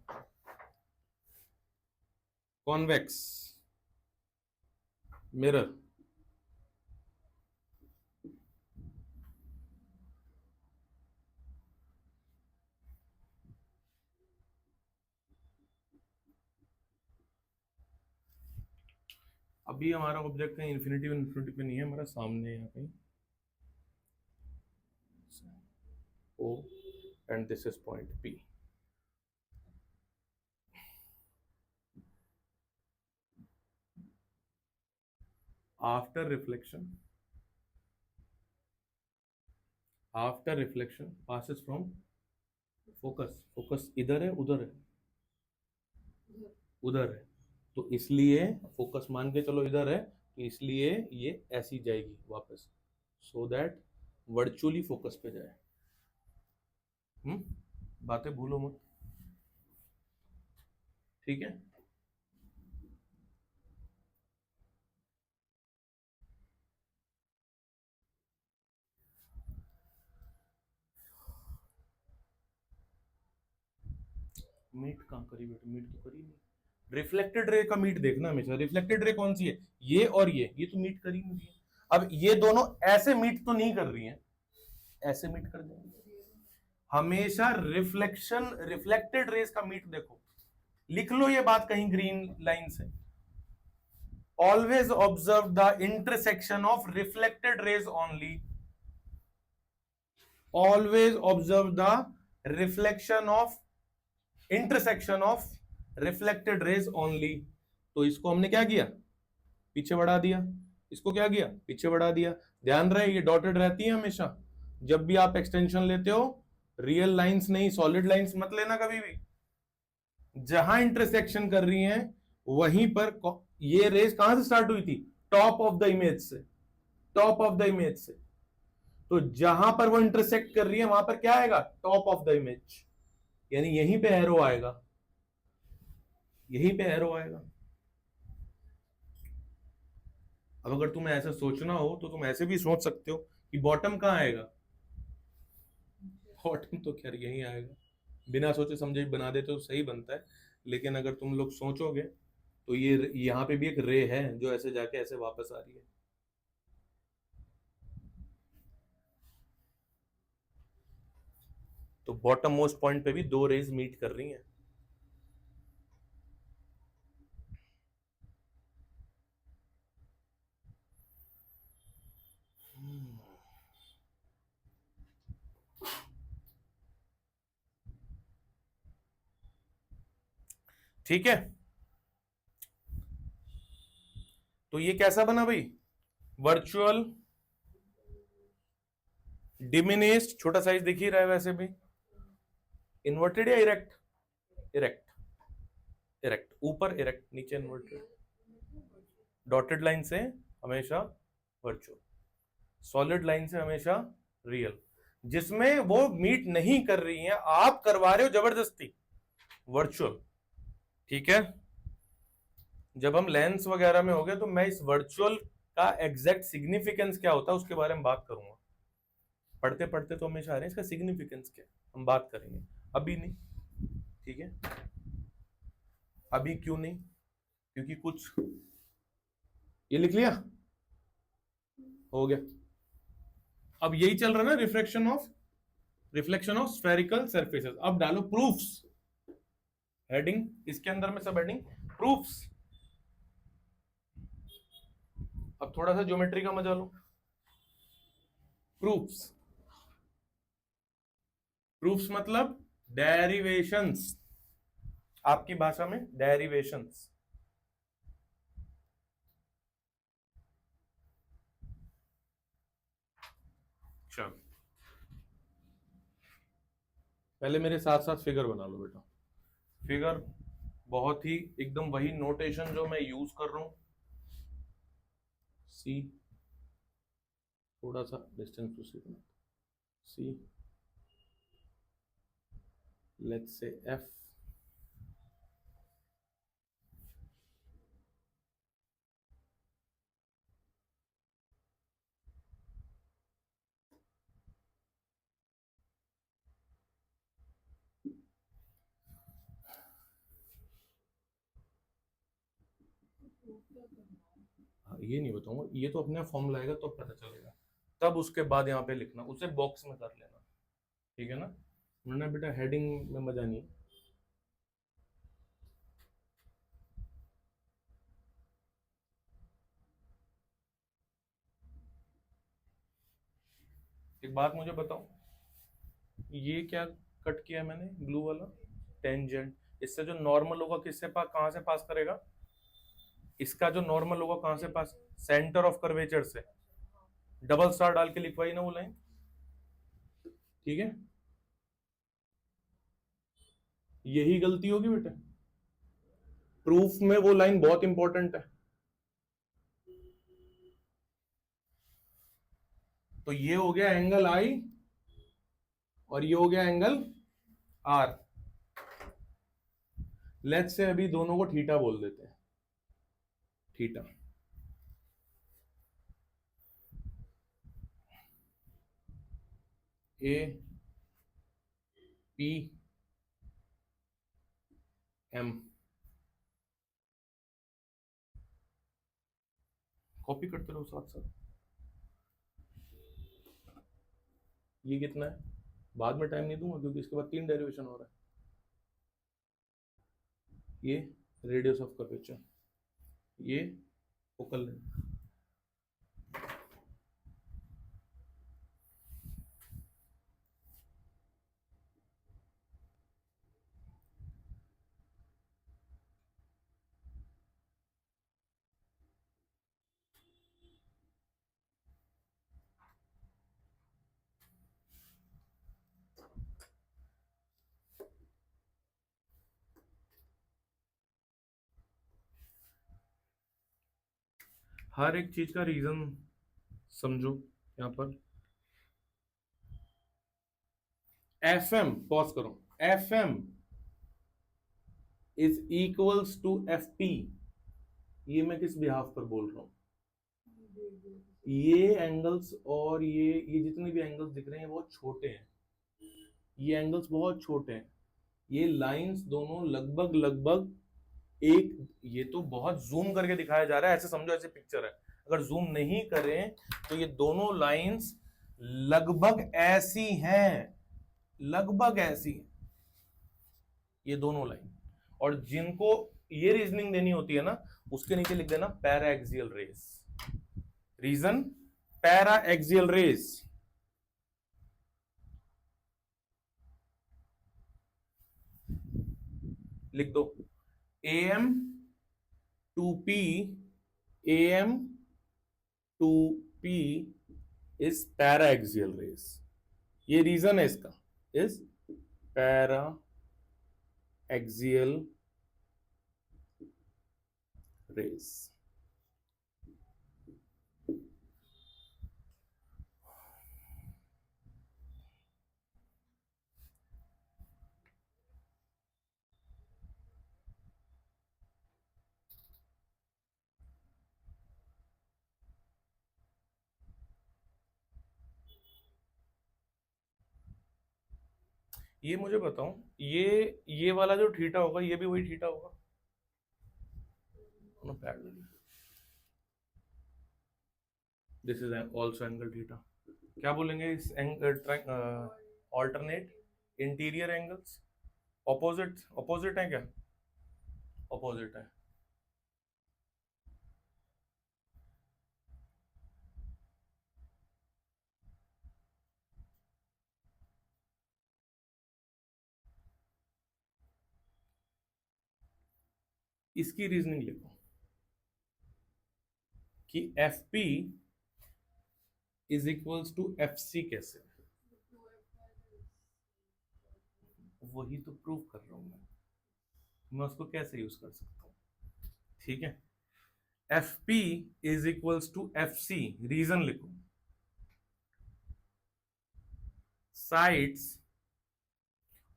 कॉन्वेक्स मिरर, अभी हमारा ऑब्जेक्ट कहीं इन्फिनिटी इन्फिनिटी पे नहीं है, हमारा सामने है यहाँ कहीं, O and this is point P. After reflection passes from focus, focus इधर है उधर है, उधर है, तो इसलिए फोकस मान के चलो इधर है, तो इसलिए ये ऐसी जाएगी वापस, सो दैट वर्चुअली फोकस पे जाए। बातें भूलो मत, ठीक है। मीट कहाँ करी बेटा, मीट तो करी नहीं। रिफ्लेक्टेड रे का मीट देखना हमेशा, रिफ्लेक्टेड रे कौन सी है, ये और ये तो मीट करी नहीं है। अब ये दोनों ऐसे मीट तो नहीं कर रही हैं, ऐसे मीट कर देंगे। हमेशा रिफ्लेक्टेड रेज का मीट देखो, लिख लो ये बात कहीं ग्रीन लाइन से, always observe the intersection of reflected raise only, always observe the reflection of intersection of reflected raise only. तो इसको हमने क्या किया, पीछे बढ़ा दिया, इसको क्या किया, पीछे बढ़ा दिया। ध्यान रहे ये डॉटेड रहती है हमेशा, जब भी आप एक्सटेंशन लेते हो, रियल लाइंस नहीं सॉलिड लाइंस मत लेना कभी भी। जहां इंटरसेक्शन कर रही हैं वहीं पर ये रेस कहां से स्टार्ट हुई थी, टॉप ऑफ द इमेज से, टॉप ऑफ द इमेज से, तो जहां पर वो इंटरसेक्ट कर रही है वहां पर क्या आएगा, टॉप ऑफ द इमेज, यानी यहीं पे एरो आएगा, यहीं पे एरो आएगा। अब अगर तुम्हें ऐसा सोचना हो तो तुम ऐसे भी सोच सकते हो कि बॉटम कहां आएगा, बॉटम तो खैर यहीं आएगा, बिना सोचे समझे बना देते तो सही बनता है, लेकिन अगर तुम लोग सोचोगे तो ये यहाँ पे भी एक रे है जो ऐसे जाके ऐसे वापस आ रही है। तो बॉटम मोस्ट पॉइंट पे भी दो रेज मीट कर रही हैं। ठीक है, तो ये कैसा बना भाई, वर्चुअल डिमिनिश्ड, छोटा साइज दिख ही रहा है वैसे भी, इन्वर्टेड या इरेक्ट, इरेक्ट, इरेक्ट, ऊपर इरेक्ट नीचे इन्वर्टेड, डॉटेड लाइन से हमेशा वर्चुअल, सॉलिड लाइन से हमेशा रियल, जिसमें वो मीट नहीं कर रही हैं, आप करवा रहे हो जबरदस्ती, वर्चुअल। ठीक है, जब हम लेंस वगैरह में हो गए तो मैं इस वर्चुअल का एग्जैक्ट सिग्निफिकेंस क्या होता है उसके बारे में बात करूंगा, पढ़ते पढ़ते तो हमेशा आ रहे हैं इसका सिग्निफिकेंस क्या, हम बात करेंगे, अभी नहीं। ठीक है, अभी क्यों नहीं, क्योंकि कुछ, ये लिख लिया, हो गया। अब यही चल रहा ना, रिफ्लेक्शन ऑफ स्फेरिकल सरफेसेस। अब डालो प्रूफ्स, हेडिंग इसके अंदर में सब हेडिंग प्रूफ्स। अब थोड़ा सा ज्योमेट्री का मजा लो, प्रूफ्स, प्रूफ्स मतलब डेरिवेशंस, आपकी भाषा में डेरिवेशंस। चलो पहले मेरे साथ साथ फिगर बना लो बेटा, फिगर बहुत ही एकदम वही नोटेशन जो मैं यूज कर रहा हूं, सी, थोड़ा सा distance to C, C, let's say F, ये नहीं बताऊंगा, ये तो अपने फॉर्मूला आएगा तो पता चलेगा, तब उसके बाद यहाँ पे लिखना, उसे बॉक्स में कर लेना, ठीक है ना, वरना बेटा हेडिंग में मजा नहीं। एक बात मुझे बताओ, ये क्या कट किया मैंने ब्लू वाला, टेंजेंट, इससे जो नॉर्मल होगा किससे पास, कहां से पास करेगा, इसका जो नॉर्मल होगा कहां से पास, सेंटर ऑफ कर्वेचर से, डबल स्टार डाल के लिखवाई ना वो लाइन, ठीक है, यही गलती होगी बेटा, प्रूफ में वो लाइन बहुत इंपॉर्टेंट है। तो ये हो गया एंगल आई और ये हो गया एंगल आर, लेट्स से अभी दोनों को थीटा बोल देते हैं, theta, A P M, copy करते रहो साथ साथ, ये कितना है, बाद में टाइम नहीं दूंगा क्योंकि इसके बाद 3 डेरिवेशन हो रहा है, ये रेडियस ऑफ कर्वेचर, ये फोकल लेंथ, हर एक चीज का रीजन समझो यहां पर, एफ एम, पॉज करो, F M is equals to F P, ये मैं किस बिहाफ पर बोल रहा हूं, ये एंगल्स और ये जितने भी एंगल्स दिख रहे हैं बहुत छोटे हैं, ये एंगल्स बहुत छोटे हैं, ये लाइंस दोनों लगभग लगभग एक, ये तो बहुत जूम करके दिखाया जा रहा है, ऐसे समझो ऐसे पिक्चर है, अगर जूम नहीं करें तो ये दोनों लाइंस लगभग ऐसी हैं, लगभग ऐसी, ये दोनों लाइन, और जिनको ये रीजनिंग देनी होती है ना, उसके नीचे लिख देना paraxial rays, reason paraxial rays, लिख दो, AM to P, AM to P is paraxial rays, ये रीजन है इसका, इज पैरा एक्सियल रेस। ये मुझे बताओ, ये वाला जो थीटा होगा ये भी वही थीटा होगा, this is also angle theta, क्या बोलेंगे इस alternate interior angles, opposite, opposite है क्या, ऑपोजिट है, इसकी रीजनिंग लिखो कि F P is equals to F C, कैसे, वही तो प्रूव कर रहा हूं मैं उसको कैसे यूज कर सकता हूं, ठीक है, F P is equals to F C, reason लिखो, sides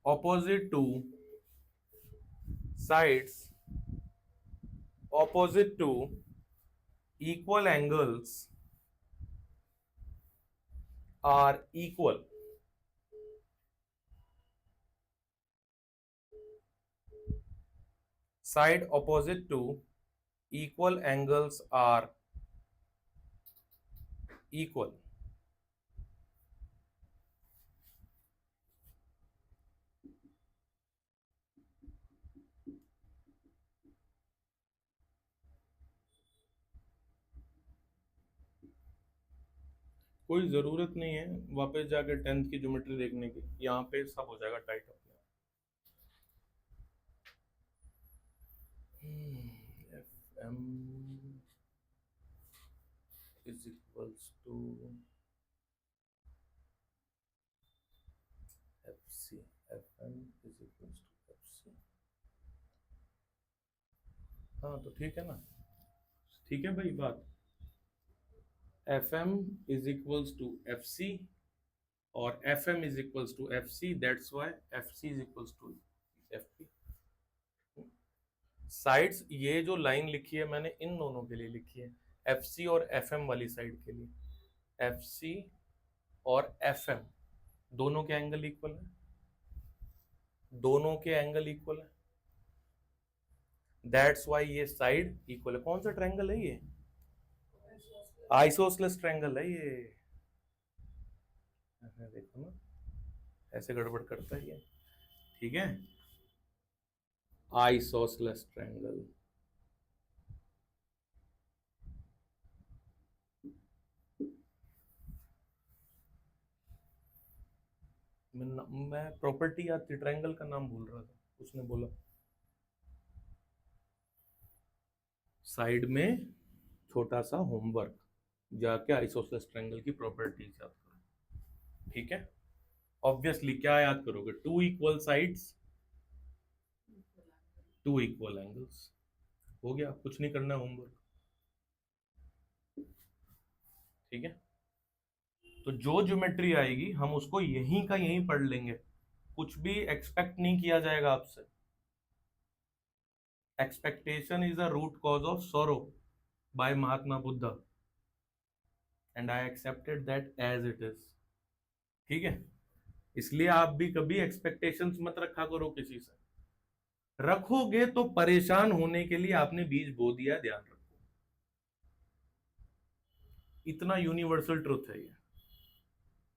opposite to sides opposite to equal angles are equal. Side opposite to equal angles are equal. कोई जरूरत नहीं है वापस जाके 10th की ज्योमेट्री देखने की, यहाँ पे सब हो जाएगा टाइट अपने। F M is equals to F C, F M is equals to F C. हाँ तो ठीक है ना, ठीक है भाई बात। F M is equals to F C और F M is equals to F C, that's why F C is equals to F P. Sides, ये जो लाइन लिखी है मैंने इन दोनों के लिए लिखी है, एफ सी और एफ एम वाली साइड के लिए। एफ सी और एफ एम दोनों के एंगल इक्वल है, दोनों के एंगल इक्वल है, दैट्स वाई ये साइड इक्वल है। कौन सा ट्रायंगल है ये? आइसोसेलेस ट्रायंगल है ये। देखो ना ऐसे गड़बड़ करता है ये, ठीक है। Isosceles triangle. मैं प्रॉपर्टी या ट्रायंगल का नाम भूल रहा था, उसने बोला साइड में छोटा सा होमवर्क, जाके आइसोसेलेस ट्रायंगल की प्रॉपर्टीज याद करो, ठीक है। ऑब्वियसली क्या याद करोगे? Two equal sides, two equal angles. हो गया, कुछ नहीं करना होमवर्क, ठीक है। तो जो ज्योमेट्री आएगी हम उसको यहीं का यहीं पढ़ लेंगे, कुछ भी एक्सपेक्ट नहीं किया जाएगा आपसे। Expectation is a root cause of sorrow by Mahatma Buddha and I accepted that as it is, ठीक है। इसलिए आप भी कभी एक्सपेक्टेशंस मत रखा करो किसी से, रखोगे तो परेशान होने के लिए आपने बीज बो दिया, ध्यान रखो। इतना यूनिवर्सल ट्रुथ है ये,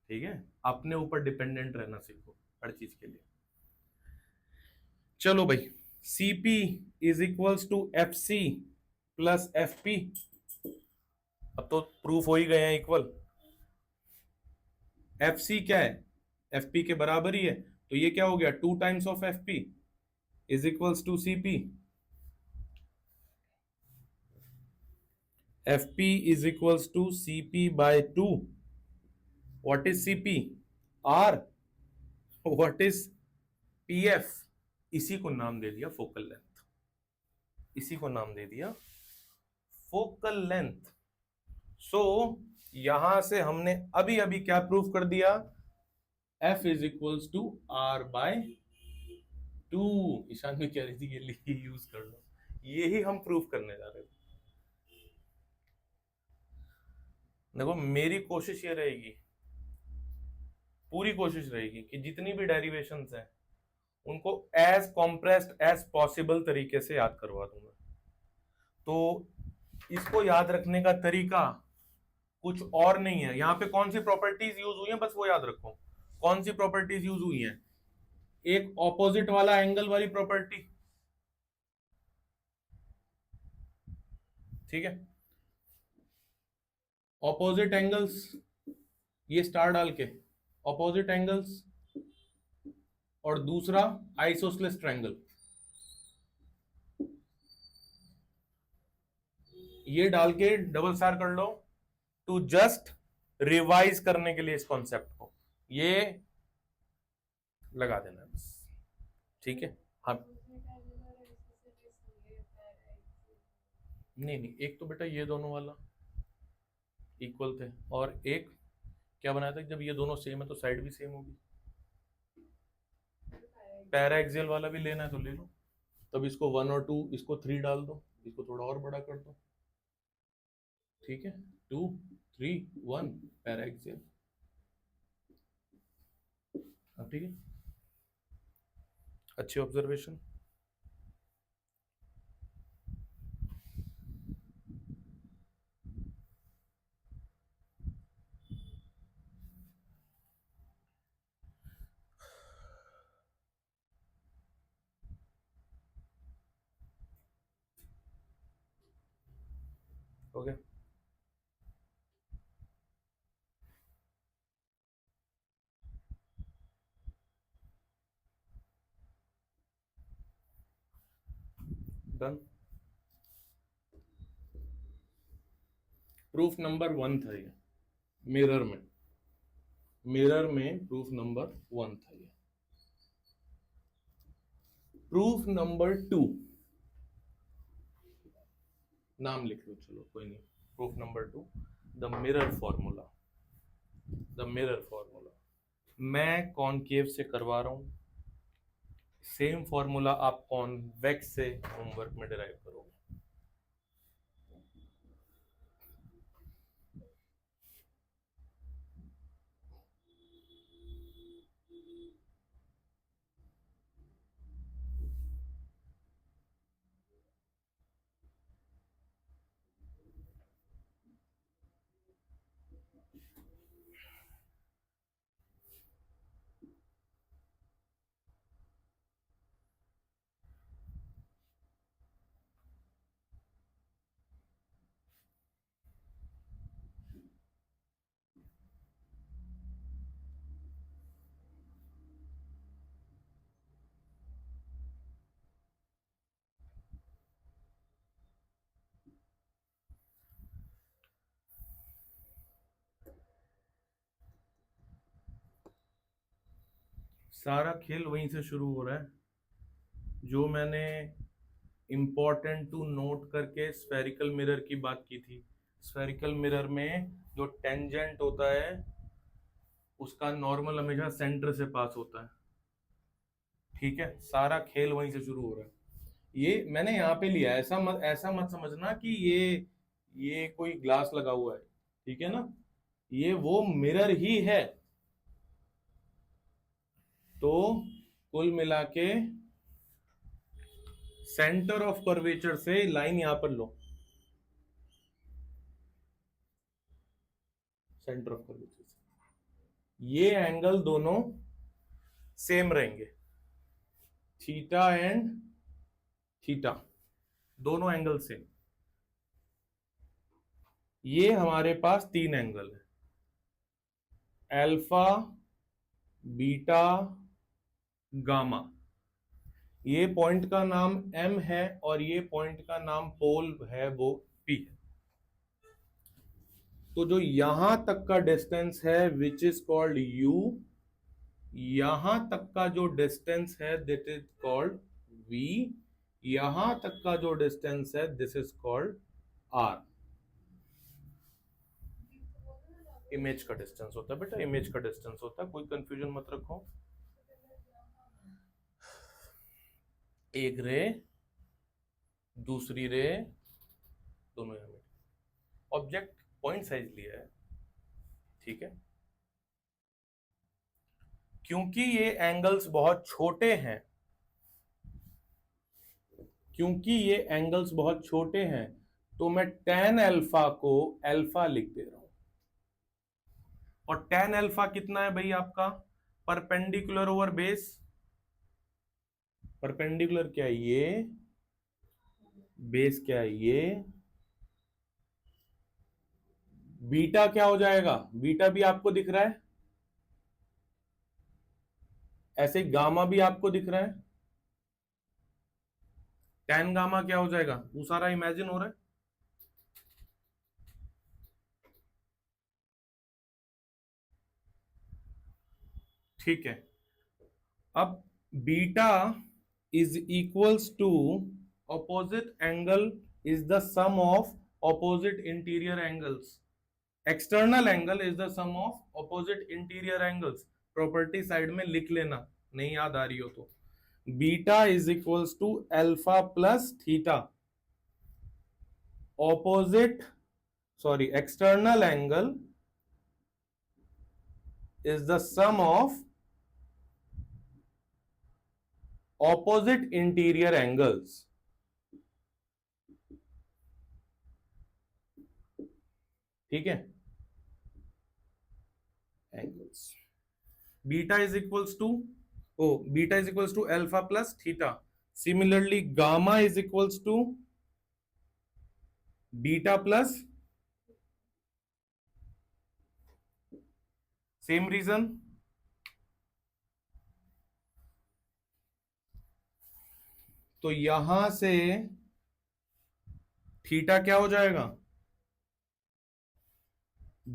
ठीक है। अपने ऊपर डिपेंडेंट रहना सीखो हर चीज के लिए। चलो भाई, CP is equals to FC plus FP। अब तो प्रूफ हो ही गए हैं इक्वल। FC क्या है? FP के बराबर ही है, तो ये क्या हो गया? 2 times of FP is equals to CP। FP is equals to CP by 2. What is CP? R. What is PF? इसी को नाम दे दिया फोकल लेंथ, इसी को नाम दे दिया फोकल लेंथ। सो यहां से हमने अभी अभी क्या प्रूफ कर दिया? F is equals to R by 2। Ishan भी कह रही थी ये यूज कर लो, यही हम प्रूफ करने जा रहे थे। देखो मेरी कोशिश ये रहेगी, पूरी कोशिश रहेगी कि जितनी भी डेरिवेशंस हैं उनको एज कॉम्प्रेस्ड एज पॉसिबल तरीके से याद करवा दूंगा। तो इसको याद रखने का तरीका कुछ और नहीं है। यहां पे कौन सी प्रॉपर्टीज यूज हुई हैं बस वो याद रखो। कौन सी प्रॉपर्टीज यूज हुई हैं? एक ऑपोजिट वाला एंगल वाली प्रॉपर्टी, ठीक है। ऑपोजिट एंगल्स, ये स्टार डाल के ऑपोजिट एंगल्स, और दूसरा आइसोसेलेस ट्रायंगल। ये डाल के डबल स्टार कर लो टू जस्ट रिवाइज करने के लिए इस कॉन्सेप्ट को, ये लगा देना बस, ठीक है। हाँ नहीं नहीं, एक तो बेटा ये दोनों वाला इक्वल थे, और एक क्या बनाया था जब ये दोनों सेम है तो साइड भी सेम होगी। पैराएक्सियल वाला भी लेना है तो ले लो, तब इसको 1 और 2, इसको 3 डाल दो, इसको थोड़ा और बड़ा कर दो, ठीक है, 2 3 1 पैराएक्सियल। अब ठीक है, अच्छी observation. Okay, done. Proof number 1 था ये, मिरर में, मिरर में प्रूफ नंबर 1 था ये। प्रूफ नंबर 2, नाम लिख लो, चलो कोई नहीं। Proof number 2, the mirror formula. The mirror formula मैं कॉनकेव से करवा रहा हूं, सेम फॉर्मूला आप कॉन्वेक्स से होमवर्क में डिराइव करोगे। सारा खेल वहीं से शुरू हो रहा है, जो मैंने इंपॉर्टेंट टू नोट करके स्फेरिकल मिरर की बात की थी। स्फेरिकल मिरर में जो टेंजेंट होता है उसका नॉर्मल हमेशा सेंटर से पास होता है, ठीक है, सारा खेल वहीं से शुरू हो रहा है। ये मैंने यहाँ पे लिया, ऐसा मत समझना कि ये कोई ग्लास लगा हुआ है, ठीक है ना, ये वो मिरर ही है। तो कुल मिला के सेंटर ऑफ कर्वेचर से लाइन यहां पर लो, सेंटर ऑफ कर्वेचर से ये एंगल दोनों सेम रहेंगे, थीटा एंड थीटा, दोनों एंगल सेम। ये हमारे पास 3 एंगल है, अल्फा, बीटा, गामा। ये पॉइंट का नाम M है और ये पॉइंट का नाम पोल है वो P है। तो जो यहां तक का डिस्टेंस है विच इज कॉल्ड U, यहां तक का जो डिस्टेंस है दैट इज कॉल्ड V, यहां तक का जो डिस्टेंस है this is called R। Image का डिस्टेंस होता है बेटा, इमेज का डिस्टेंस होता है, कोई कंफ्यूजन मत रखो। एक रे, दूसरी रे, दोनों यहां में ऑब्जेक्ट पॉइंट साइज लिया है, ठीक है। क्योंकि ये एंगल्स बहुत छोटे हैं, क्योंकि ये एंगल्स बहुत छोटे हैं, तो मैं tan अल्फा को अल्फा लिख दे रहा हूं। और tan अल्फा कितना है भाई आपका, परपेंडिकुलर ओवर बेस। परपेंडिकुलर क्या है ये, बेस क्या है ये। बीटा क्या हो जाएगा, बीटा भी आपको दिख रहा है, ऐसे गामा भी आपको दिख रहा है, tan गामा क्या हो जाएगा, वो सारा इमेजिन हो रहा है। ठीक है, अब beta is equals to opposite angle is the sum of opposite interior angles. External angle is the sum of opposite interior angles. Property side में लिख लेना, नहीं याद आ रही हो तो। Beta is equals to alpha plus theta, external angle is the sum of opposite interior angles. ठीक है, angles. Beta is equals to beta is equals to alpha plus theta. Similarly, gamma is equals to beta plus, same reason. तो यहां से theta क्या हो जाएगा,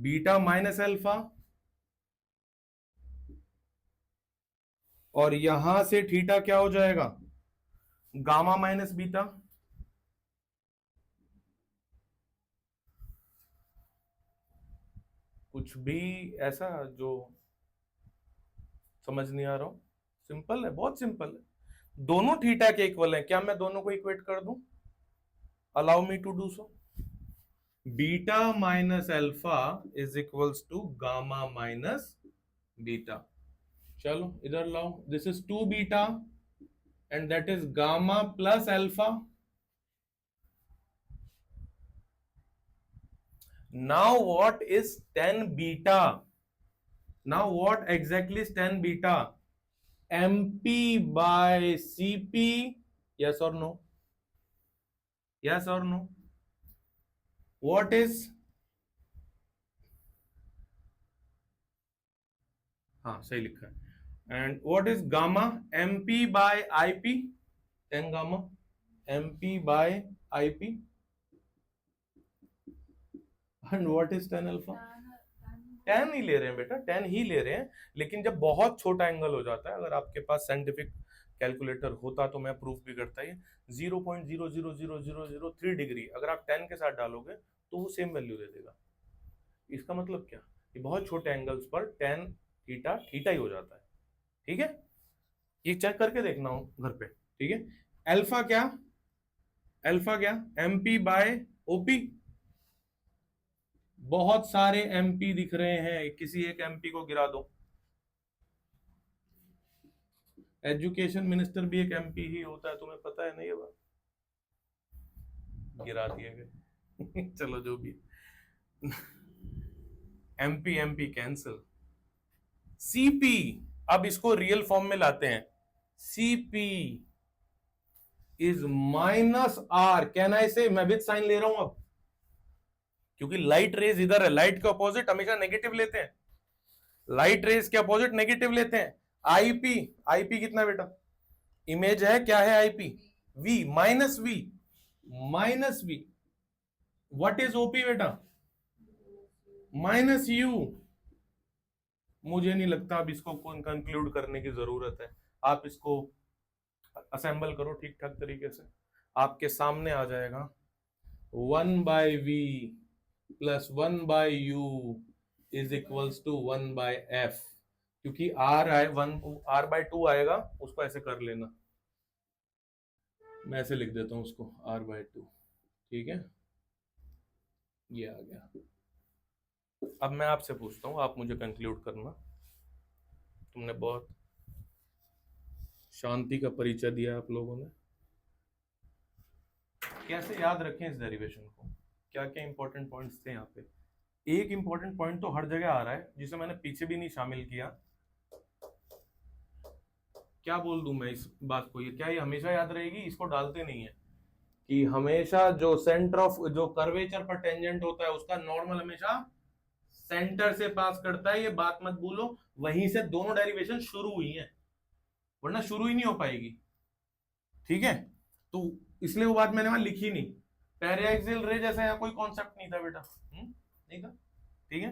beta minus alpha, और यहां से थीटा क्या हो जाएगा, गामा माइनस बीटा। कुछ भी ऐसा जो समझ नहीं आ रहा हो, सिंपल है, बहुत सिंपल है। दोनों थीटा के इक्वल है, क्या मैं दोनों को इक्वेट कर दूं? Allow me to do so. Beta minus alpha is equals to gamma minus beta. चलो इधर लाओ, this is 2 beta and that is gamma plus alpha. Now what is 10 beta? Now what exactly is 10 beta? MP by CP, yes or no? Yes or no? What is, हाँ सही लिखा है। And what is gamma? MP by IP, 10 gamma MP by IP, and what is 10 alpha? 10 ही ले रहे हैं बेटा, 10 ही ले रहे हैं, लेकिन जब बहुत छोटा एंगल हो जाता है, अगर आपके पास साइंटिफिक कैलकुलेटर होता तो मैं प्रूफ भी करता है, 0.00003 डिग्री अगर आप 10 के साथ डालोगे तो वो सेम वैल्यू दे देगा। इसका मतलब क्या, ये बहुत छोटे एंगल्स पर tan थीटा थीटा ही हो जाता है। ठीक है, ये चेक करके देखना हो घर पे। ठीक है, अल्फा क्या, अल्फा क्या, MP बाय OP। बहुत सारे MP दिख रहे हैं, किसी एक MP को गिरा दो। एजुकेशन मिनिस्टर भी एक MP ही होता है, तुम्हें पता है ना ये बात? गिरा दिए गए। चलो जो भी, MP कैंसिल। CP, अब इसको रियल फॉर्म में लाते हैं। CP is minus R, can I से, मैं विद साइन ले रहा हूं अब, क्योंकि लाइट रेज इधर है, लाइट के अपोजिट हमेशा नेगेटिव लेते हैं, लाइट रेज के अपोजिट नेगेटिव लेते हैं। आईपी, आईपी कितना बेटा, इमेज है, क्या है IP? V minus V, minus V। What is OP बेटा? Minus U। मुझे नहीं लगता अब इसको कंक्लूड करने की जरूरत है, आप इसको असेंबल करो ठीक ठाक तरीके से, आपके सामने आ जाएगा 1/V plus 1/U is equals to 1/F, क्योंकि R आए 1, R/2 आएगा, उसको ऐसे कर लेना, मैं ऐसे लिख देता हूं उसको R/2। ठीक है, ये आ गया। अब मैं आपसे पूछता हूं, आप मुझे कंक्लूड करना। तुमने बहुत शांति का परिचय दिया आप लोगों ने, कैसे याद रखें इस डेरिवेशन को, क्या क्या इंपॉर्टेंट पॉइंट्स थे यहाँ पे? एक इंपॉर्टेंट पॉइंट तो हर जगह आ रहा है जिसे मैंने पीछे भी नहीं शामिल किया। क्या बोल दूं मैं इस बात को, ये क्या ये हमेशा याद रहेगी? इसको डालते नहीं है कि हमेशा जो सेंटर ऑफ, जो कर्वेचर पर टेंजेंट होता है उसका नॉर्मल हमेशा सेंटर से पास करता है, ये बात मत भूलो। वहीं से दोनों डेरिवेशन शुरू हुई हैं, वरना शुरू ही नहीं हो पाएगी। ठीक है, तो इसलिए वो बात मैंने वहां लिखी नहीं। पेरियाक्सियल रे जैसा यहाँ कोई कॉन्सेप्ट नहीं था बेटा, नहीं था। ठीक है,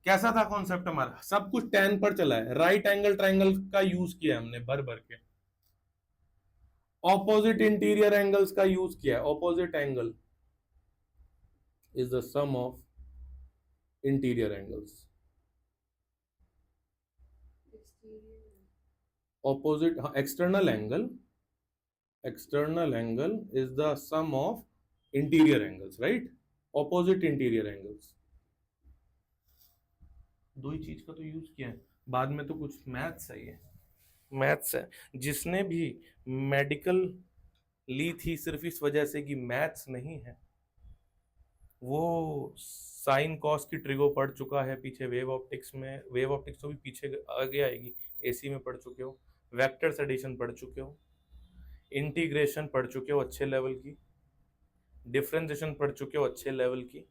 कैसा था कॉन्सेप्ट हमारा? सब कुछ tan पर चला है, राइट एंगल ट्राइंगल का यूज किया हमने भर भर के, ऑपोजिट इंटीरियर एंगल्स का यूज किया है। Opposite angle is the sum of interior angles, opposite, external angle is the sum of interior angles, right? Opposite interior angles, दो ही चीज का तो यूज किया है, बाद में तो कुछ मैथ्स है, ये मैथ्स है। जिसने भी मेडिकल ली थी सिर्फ इस वजह से कि मैथ्स नहीं है, वो साइन कॉस की ट्रिगो पढ़ चुका है पीछे वेव ऑप्टिक्स में। वेव ऑप्टिक्स तो भी पीछे आगे आएगी, एसी में पढ़ चुके हो, वेक्टर्स एडिशन पढ़ चुके हो, इंटीग्रेशन पढ़ चुके हो अच्छे लेवल की, डिफरेंशिएशन पढ़ चुके हो अच्छे लेवल की।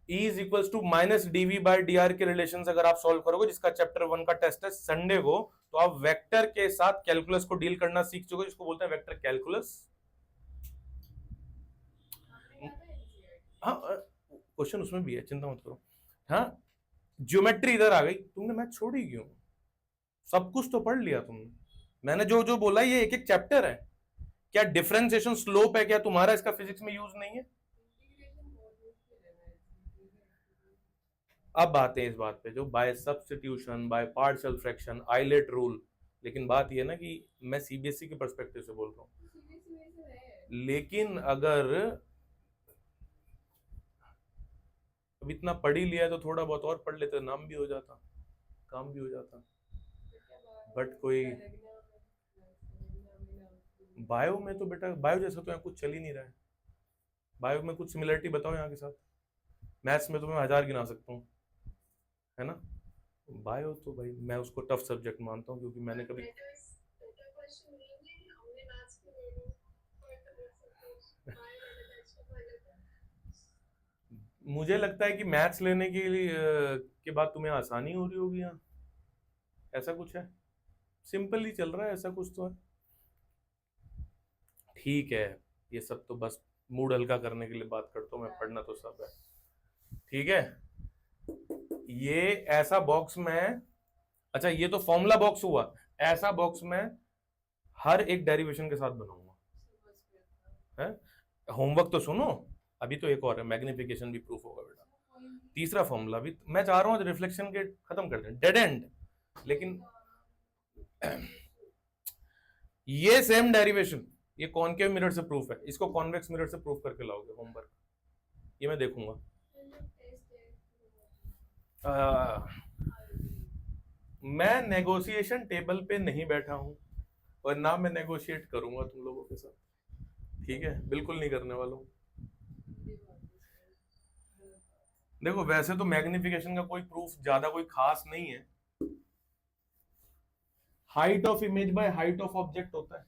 E is equals to minus DV by D R के रिलेशन अगर आप सॉल्व करोगे, जिसका चैप्टर 1 का टेस्ट है संडे को, तो आप वेक्टर के साथ कैलकुलस को डील करना सीख चुके हो, जिसको बोलते हैं वेक्टर कैलकुलस। हाँ, क्वेश्चन उसमें भी है, चिंता मत करो। हाँ, ज्योमेट्री इधर आ गई, तुमने मैथ छोड़ी क्यों? सब कुछ तो पढ़ लिया तुमने, मैंने जो जो बोला ये एक एक चैप्टर है। क्या डिफरेंशिएशन स्लोप है क्या तुम्हारा, इसका फिजिक्स में यूज नहीं है? अब आते हैं इस बात पे, जो by substitution, by partial fraction, ILATE rule. लेकिन बात ये ना कि मैं सीबीएसई के पर्सपेक्टिव से बोल रहा हूँ, लेकिन अगर अब इतना पढ़ ही लिया तो थोड़ा बहुत और पढ़ लेते, नाम भी हो जाता, काम भी हो जाता। बट कोई बायो में तो बेटा, बायो जैसा तो यहाँ कुछ चल ही नहीं रहा है। बायो में कुछ सिमिलरिटी बताओ यहाँ के साथ, मैथ्स में तो मैं 1000 गिना सकता हूँ, है ना? बायो तो भाई मैं उसको टफ सब्जेक्ट मानता हूँ, क्योंकि मैंने कभी मुझे लगता है कि मैथ्स लेने के लिए के बाद तुम्हें आसानी हो रही होगी यहाँ, ऐसा कुछ है, सिंपल ही चल रहा है, ऐसा कुछ तो है। ठीक है, ये सब तो बस मूड हल्का करने के लिए बात करता हूँ मैं, पढ़ना तो सब है। ठीक है, ये ऐसा बॉक्स में, अच्छा ये तो फॉर्मूला बॉक्स हुआ, ऐसा बॉक्स में हर एक डेरिवेशन के साथ बनाऊंगा, है? होमवर्क तो सुनो, अभी तो एक और है, मैग्निफिकेशन भी प्रूफ होगा बेटा, तीसरा फॉर्मूला भी मैं चाह रहा हूँ रिफ्लेक्शन के खत्म कर दें, डेड एंड। लेकिन ये सेम डेरिवेशन ये कॉनकेव मिरर से प्रूफ है, इसको कॉन्वेक्स मिरर से प्रूफ करके लाओगे होमवर्क, ये मैं देखूंगा। मैं नेगोशिएशन टेबल पे नहीं बैठा हूं, और ना मैं नेगोशिएट करूंगा तुम लोगों के साथ, ठीक है? बिल्कुल नहीं करने वाला हूं। देखो वैसे तो मैग्निफिकेशन का कोई प्रूफ ज्यादा कोई खास नहीं है, height of image by height of object होता है।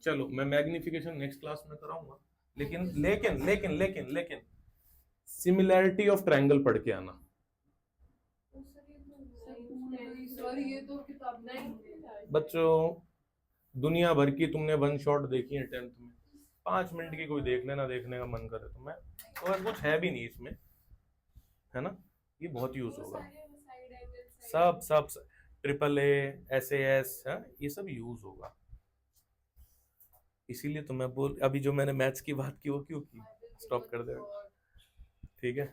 चलो मैं मैग्निफिकेशन नेक्स्ट क्लास में कराऊंगा, लेकिन लेकिन लेकिन लेकिन लेकिन सिमिलैरिटी ऑफ ट्रायंगल पढ़ के आना। बच्चों दुनिया भर की तुमने वन शॉट देखी है 10th में, 5 मिनट की कोई देख लेना, देखने का मन करे तो मैं, और कुछ है भी नहीं इसमें, है ना? ये बहुत यूज होगा, सब सब ट्रिपल SAS है, ये सब यूज होगा। इसीलिए तो मैं बोल, अभी जो मैंने मैथ्स की बात की वो क्यों की, स्टॉप कर दे, ठीक है?